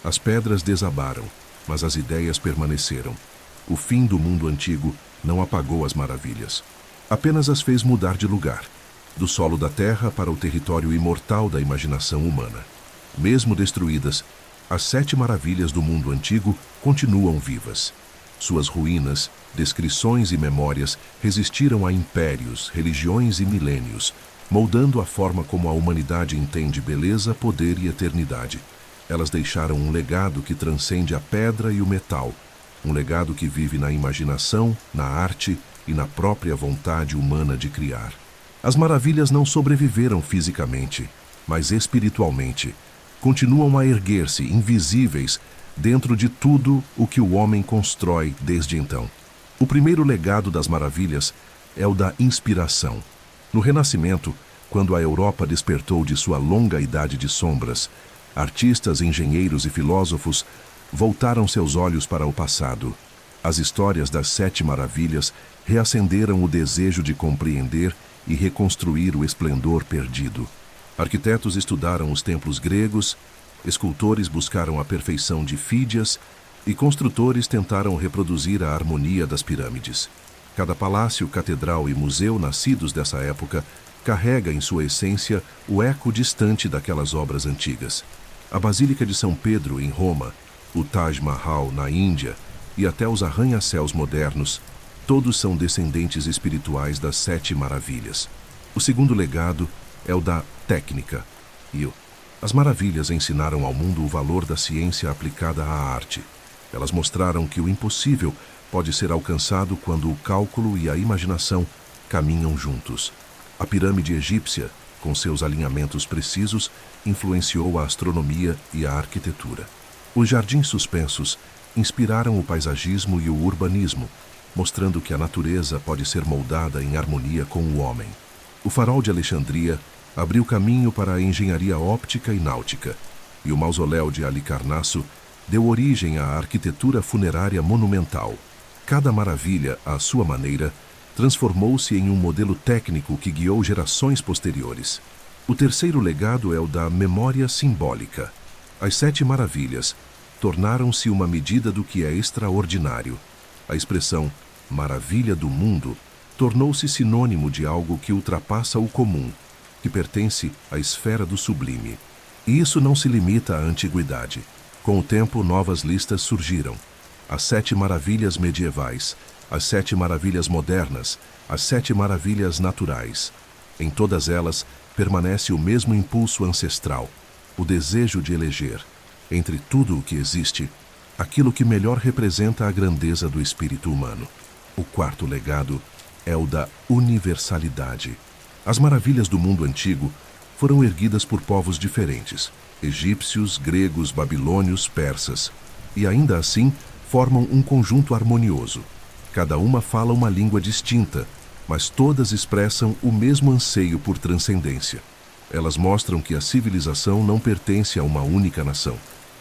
As pedras desabaram, mas as ideias permaneceram. O fim do mundo antigo não apagou as maravilhas. Apenas as fez mudar de lugar, do solo da terra para o território imortal da imaginação humana. Mesmo destruídas, as 7 maravilhas do mundo antigo continuam vivas. Suas ruínas, descrições e memórias resistiram a impérios, religiões e milênios, moldando a forma como a humanidade entende beleza, poder e eternidade. Elas deixaram um legado que transcende a pedra e o metal, um legado que vive na imaginação, na arte e na própria vontade humana de criar. As maravilhas não sobreviveram fisicamente, mas espiritualmente. continuam a erguer-se invisíveis dentro de tudo o que o homem constrói desde então. O primeiro legado das maravilhas é o da inspiração. No Renascimento, quando a Europa despertou de sua longa idade de sombras, artistas, engenheiros e filósofos voltaram seus olhos para o passado. As histórias das 7 maravilhas reacenderam o desejo de compreender e reconstruir o esplendor perdido. Arquitetos estudaram os templos gregos, escultores buscaram a perfeição de Fídias e construtores tentaram reproduzir a harmonia das pirâmides. Cada palácio, catedral e museu nascidos dessa época carrega em sua essência o eco distante daquelas obras antigas. A Basílica de São Pedro, em Roma, o Taj Mahal, na Índia, e até os arranha-céus modernos, todos são descendentes espirituais das 7 maravilhas. O segundo legado é o da técnica. As maravilhas ensinaram ao mundo o valor da ciência aplicada à arte. Elas mostraram que o impossível pode ser alcançado quando o cálculo e a imaginação caminham juntos. A pirâmide egípcia, com seus alinhamentos precisos, influenciou a astronomia e a arquitetura. Os jardins suspensos inspiraram o paisagismo e o urbanismo, mostrando que a natureza pode ser moldada em harmonia com o homem. O farol de Alexandria abriu caminho para a engenharia óptica e náutica, e o mausoléu de Halicarnasso deu origem à arquitetura funerária monumental. Cada maravilha, à sua maneira, transformou-se em um modelo técnico que guiou gerações posteriores. O terceiro legado é o da memória simbólica. As 7 maravilhas tornaram-se uma medida do que é extraordinário. A expressão maravilha do mundo tornou-se sinônimo de algo que ultrapassa o comum, que pertence à esfera do sublime. E isso não se limita à antiguidade. Com o tempo, novas listas surgiram. As 7 maravilhas medievais, as 7 maravilhas modernas, as 7 maravilhas naturais. Em todas elas, permanece o mesmo impulso ancestral, o desejo de eleger, entre tudo o que existe, aquilo que melhor representa a grandeza do espírito humano. O quarto legado é o da universalidade. As maravilhas do mundo antigo foram erguidas por povos diferentes, egípcios, gregos, babilônios, persas, e ainda assim formam um conjunto harmonioso. Cada uma fala uma língua distinta, mas todas expressam o mesmo anseio por transcendência. Elas mostram que a civilização não pertence a uma única nação,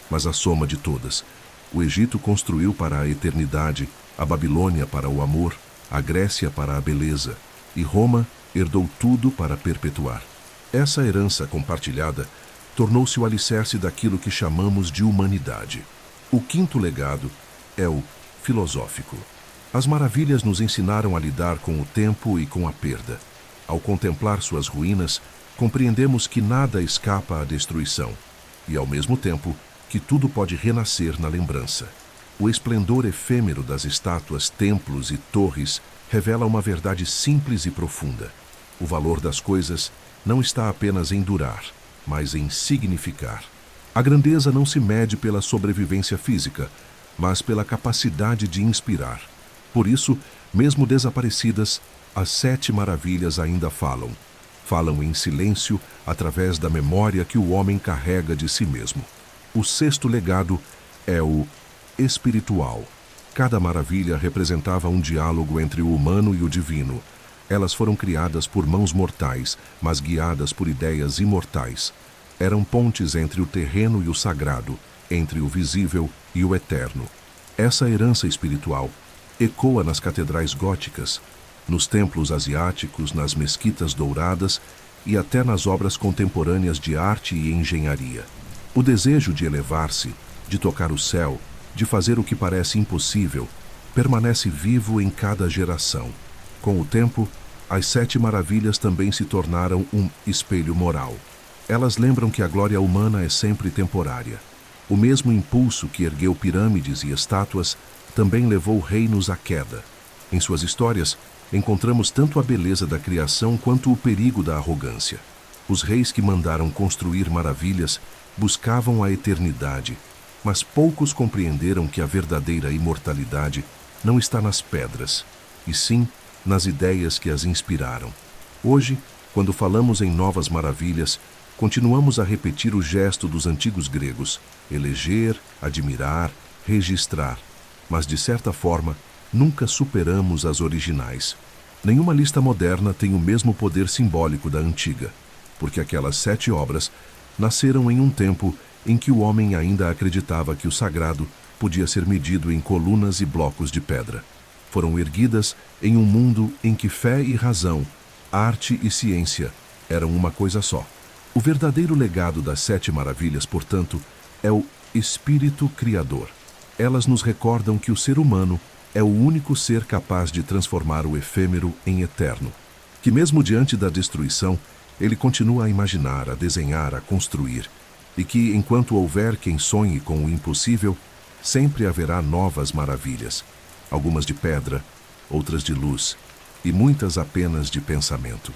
mas à soma de todas. O Egito construiu para a eternidade, a Babilônia para o amor, a Grécia para a beleza, e Roma herdou tudo para perpetuar. Essa herança compartilhada tornou-se o alicerce daquilo que chamamos de humanidade. O quinto legado é o filosófico. As maravilhas nos ensinaram a lidar com o tempo e com a perda. Ao contemplar suas ruínas, compreendemos que nada escapa à destruição, e ao mesmo tempo que tudo pode renascer na lembrança. O esplendor efêmero das estátuas, templos e torres revela uma verdade simples e profunda. O valor das coisas não está apenas em durar, mas em significar. A grandeza não se mede pela sobrevivência física, mas pela capacidade de inspirar. Por isso, mesmo desaparecidas, as 7 maravilhas ainda falam. Falam em silêncio através da memória que o homem carrega de si mesmo. O sexto legado é o espiritual. Cada maravilha representava um diálogo entre o humano e o divino. Elas foram criadas por mãos mortais, mas guiadas por ideias imortais. Eram pontes entre o terreno e o sagrado, entre o visível e o eterno. Essa herança espiritual ecoa nas catedrais góticas, nos templos asiáticos, nas mesquitas douradas e até nas obras contemporâneas de arte e engenharia. O desejo de elevar-se, de tocar o céu, de fazer o que parece impossível, permanece vivo em cada geração. Com o tempo, as 7 maravilhas também se tornaram um espelho moral. Elas lembram que a glória humana é sempre temporária. O mesmo impulso que ergueu pirâmides e estátuas também levou reinos à queda. Em suas histórias, encontramos tanto a beleza da criação quanto o perigo da arrogância. Os reis que mandaram construir maravilhas buscavam a eternidade, mas poucos compreenderam que a verdadeira imortalidade não está nas pedras, e sim nas ideias que as inspiraram. Hoje, quando falamos em novas maravilhas, continuamos a repetir o gesto dos antigos gregos: eleger, admirar, registrar. Mas, de certa forma, nunca superamos as originais. Nenhuma lista moderna tem o mesmo poder simbólico da antiga, porque aquelas 7 obras nasceram em um tempo em que o homem ainda acreditava que o sagrado podia ser medido em colunas e blocos de pedra. Foram erguidas em um mundo em que fé e razão, arte e ciência eram uma coisa só. O verdadeiro legado das 7 maravilhas, portanto, é o espírito criador. Elas nos recordam que o ser humano é o único ser capaz de transformar o efêmero em eterno, que mesmo diante da destruição, ele continua a imaginar, a desenhar, a construir, e que, enquanto houver quem sonhe com o impossível, sempre haverá novas maravilhas, algumas de pedra, outras de luz, e muitas apenas de pensamento.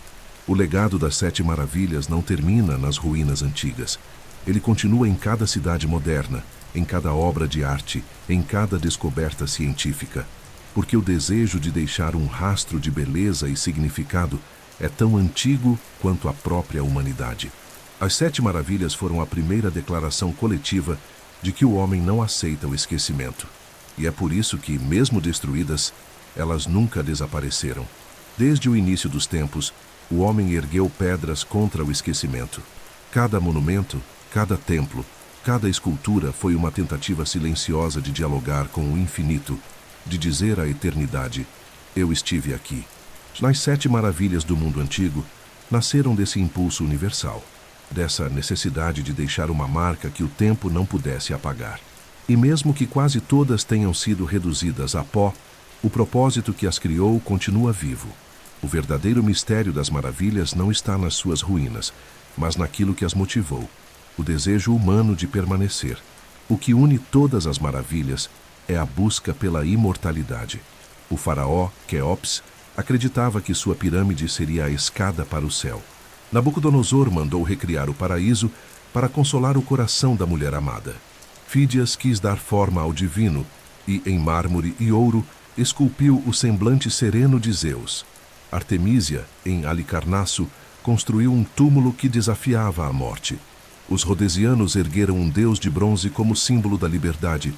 O legado das 7 maravilhas não termina nas ruínas antigas. Ele continua em cada cidade moderna, em cada obra de arte, em cada descoberta científica, porque o desejo de deixar um rastro de beleza e significado é tão antigo quanto a própria humanidade. As 7 maravilhas foram a primeira declaração coletiva de que o homem não aceita o esquecimento. E é por isso que, mesmo destruídas, elas nunca desapareceram. Desde o início dos tempos, o homem ergueu pedras contra o esquecimento. Cada monumento, cada templo, cada escultura foi uma tentativa silenciosa de dialogar com o infinito, de dizer à eternidade: eu estive aqui. Nas 7 maravilhas do mundo antigo, nasceram desse impulso universal, dessa necessidade de deixar uma marca que o tempo não pudesse apagar. E mesmo que quase todas tenham sido reduzidas a pó, o propósito que as criou continua vivo. O verdadeiro mistério das maravilhas não está nas suas ruínas, mas naquilo que as motivou, o desejo humano de permanecer. O que une todas as maravilhas é a busca pela imortalidade. O faraó, Quéops, acreditava que sua pirâmide seria a escada para o céu. Nabucodonosor mandou recriar o paraíso para consolar o coração da mulher amada. Fídias quis dar forma ao divino e, em mármore e ouro, esculpiu o semblante sereno de Zeus. Artemísia, em Alicarnasso, construiu um túmulo que desafiava a morte. Os rhodesianos ergueram um deus de bronze como símbolo da liberdade,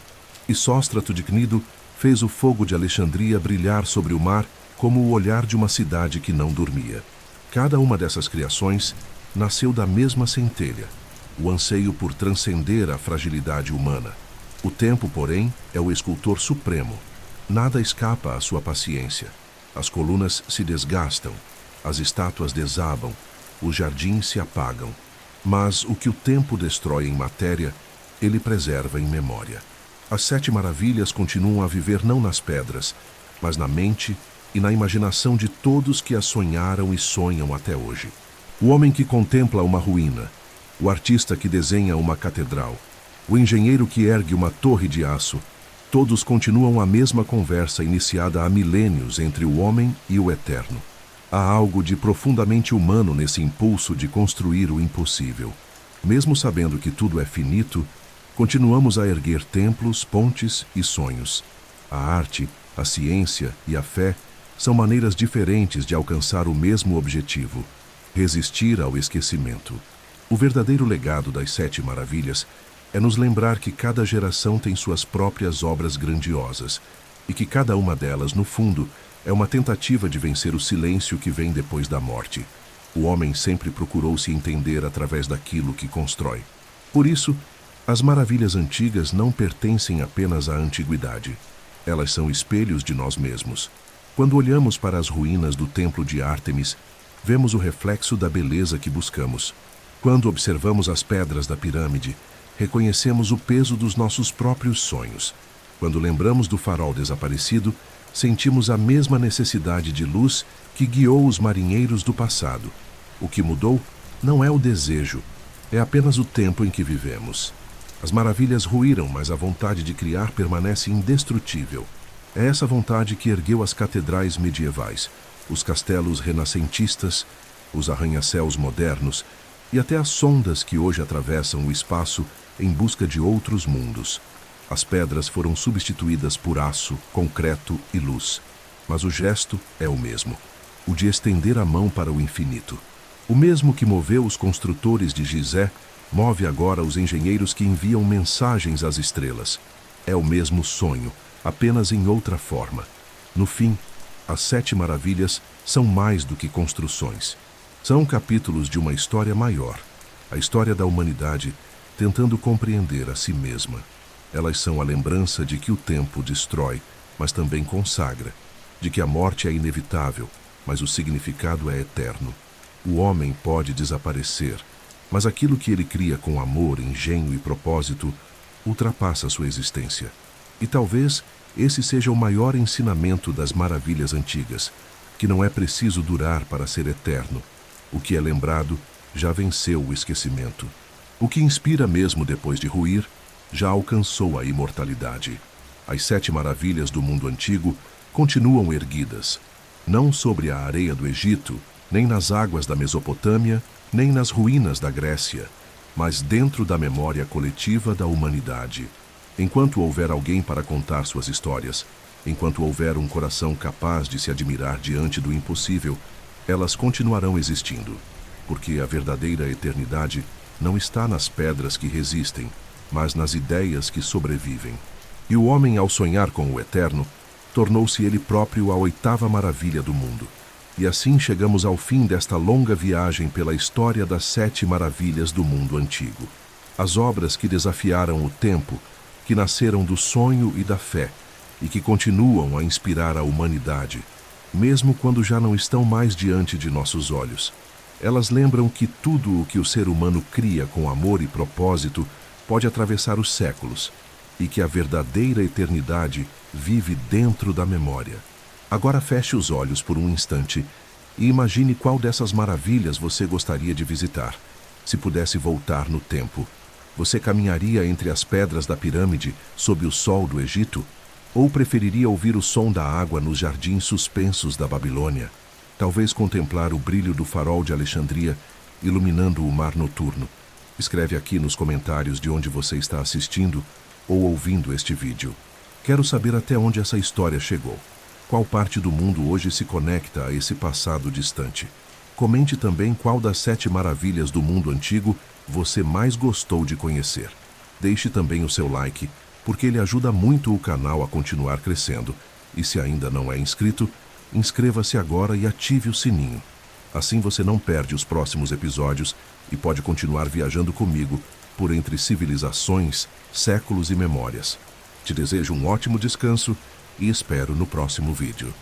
e Sóstrato de Cnido fez o fogo de Alexandria brilhar sobre o mar como o olhar de uma cidade que não dormia. Cada uma dessas criações nasceu da mesma centelha, o anseio por transcender a fragilidade humana. O tempo, porém, é o escultor supremo. Nada escapa à sua paciência. As colunas se desgastam, as estátuas desabam, os jardins se apagam. Mas o que o tempo destrói em matéria, ele preserva em memória. As 7 maravilhas continuam a viver não nas pedras, mas na mente e na imaginação de todos que as sonharam e sonham até hoje. O homem que contempla uma ruína, o artista que desenha uma catedral, o engenheiro que ergue uma torre de aço, todos continuam a mesma conversa iniciada há milênios entre o homem e o eterno. Há algo de profundamente humano nesse impulso de construir o impossível. Mesmo sabendo que tudo é finito, continuamos a erguer templos, pontes e sonhos. A arte, a ciência e a fé são maneiras diferentes de alcançar o mesmo objetivo: resistir ao esquecimento. O verdadeiro legado das 7 maravilhas é nos lembrar que cada geração tem suas próprias obras grandiosas e que cada uma delas, no fundo, é uma tentativa de vencer o silêncio que vem depois da morte. O homem sempre procurou se entender através daquilo que constrói. Por isso, as maravilhas antigas não pertencem apenas à antiguidade. Elas são espelhos de nós mesmos. Quando olhamos para as ruínas do templo de Ártemis, vemos o reflexo da beleza que buscamos. Quando observamos as pedras da pirâmide, reconhecemos o peso dos nossos próprios sonhos. Quando lembramos do farol desaparecido, sentimos a mesma necessidade de luz que guiou os marinheiros do passado. O que mudou não é o desejo, é apenas o tempo em que vivemos. As maravilhas ruíram, mas a vontade de criar permanece indestrutível. É essa vontade que ergueu as catedrais medievais, os castelos renascentistas, os arranha-céus modernos e até as sondas que hoje atravessam o espaço em busca de outros mundos. As pedras foram substituídas por aço, concreto e luz, mas o gesto é o mesmo, o de estender a mão para o infinito. O mesmo que moveu os construtores de Gizé, move agora os engenheiros que enviam mensagens às estrelas. É o mesmo sonho, apenas em outra forma. No fim, as 7 maravilhas são mais do que construções. São capítulos de uma história maior, a história da humanidade tentando compreender a si mesma. Elas são a lembrança de que o tempo destrói, mas também consagra, de que a morte é inevitável, mas o significado é eterno. O homem pode desaparecer, mas aquilo que ele cria com amor, engenho e propósito ultrapassa sua existência. E talvez esse seja o maior ensinamento das maravilhas antigas, que não é preciso durar para ser eterno. O que é lembrado já venceu o esquecimento. O que inspira mesmo depois de ruir já alcançou a imortalidade. As 7 maravilhas do mundo antigo continuam erguidas, não sobre a areia do Egito, nem nas águas da Mesopotâmia, nem nas ruínas da Grécia, mas dentro da memória coletiva da humanidade. Enquanto houver alguém para contar suas histórias, enquanto houver um coração capaz de se admirar diante do impossível, elas continuarão existindo, porque a verdadeira eternidade não está nas pedras que resistem, mas nas ideias que sobrevivem. E o homem, ao sonhar com o eterno, tornou-se ele próprio a 8ª maravilha do mundo. E assim chegamos ao fim desta longa viagem pela história das 7 maravilhas do mundo antigo. As obras que desafiaram o tempo, que nasceram do sonho e da fé, e que continuam a inspirar a humanidade, mesmo quando já não estão mais diante de nossos olhos. Elas lembram que tudo o que o ser humano cria com amor e propósito pode atravessar os séculos, e que a verdadeira eternidade vive dentro da memória. Agora feche os olhos por um instante e imagine qual dessas maravilhas você gostaria de visitar. Se pudesse voltar no tempo, você caminharia entre as pedras da pirâmide sob o sol do Egito? Ou preferiria ouvir o som da água nos jardins suspensos da Babilônia? Talvez contemplar o brilho do farol de Alexandria iluminando o mar noturno. Escreve aqui nos comentários de onde você está assistindo ou ouvindo este vídeo. Quero saber até onde essa história chegou. Qual parte do mundo hoje se conecta a esse passado distante? Comente também qual das 7 maravilhas do mundo antigo você mais gostou de conhecer. Deixe também o seu like, porque ele ajuda muito o canal a continuar crescendo. E se ainda não é inscrito, inscreva-se agora e ative o sininho. Assim você não perde os próximos episódios e pode continuar viajando comigo por entre civilizações, séculos e memórias. Te desejo um ótimo descanso e espero no próximo vídeo.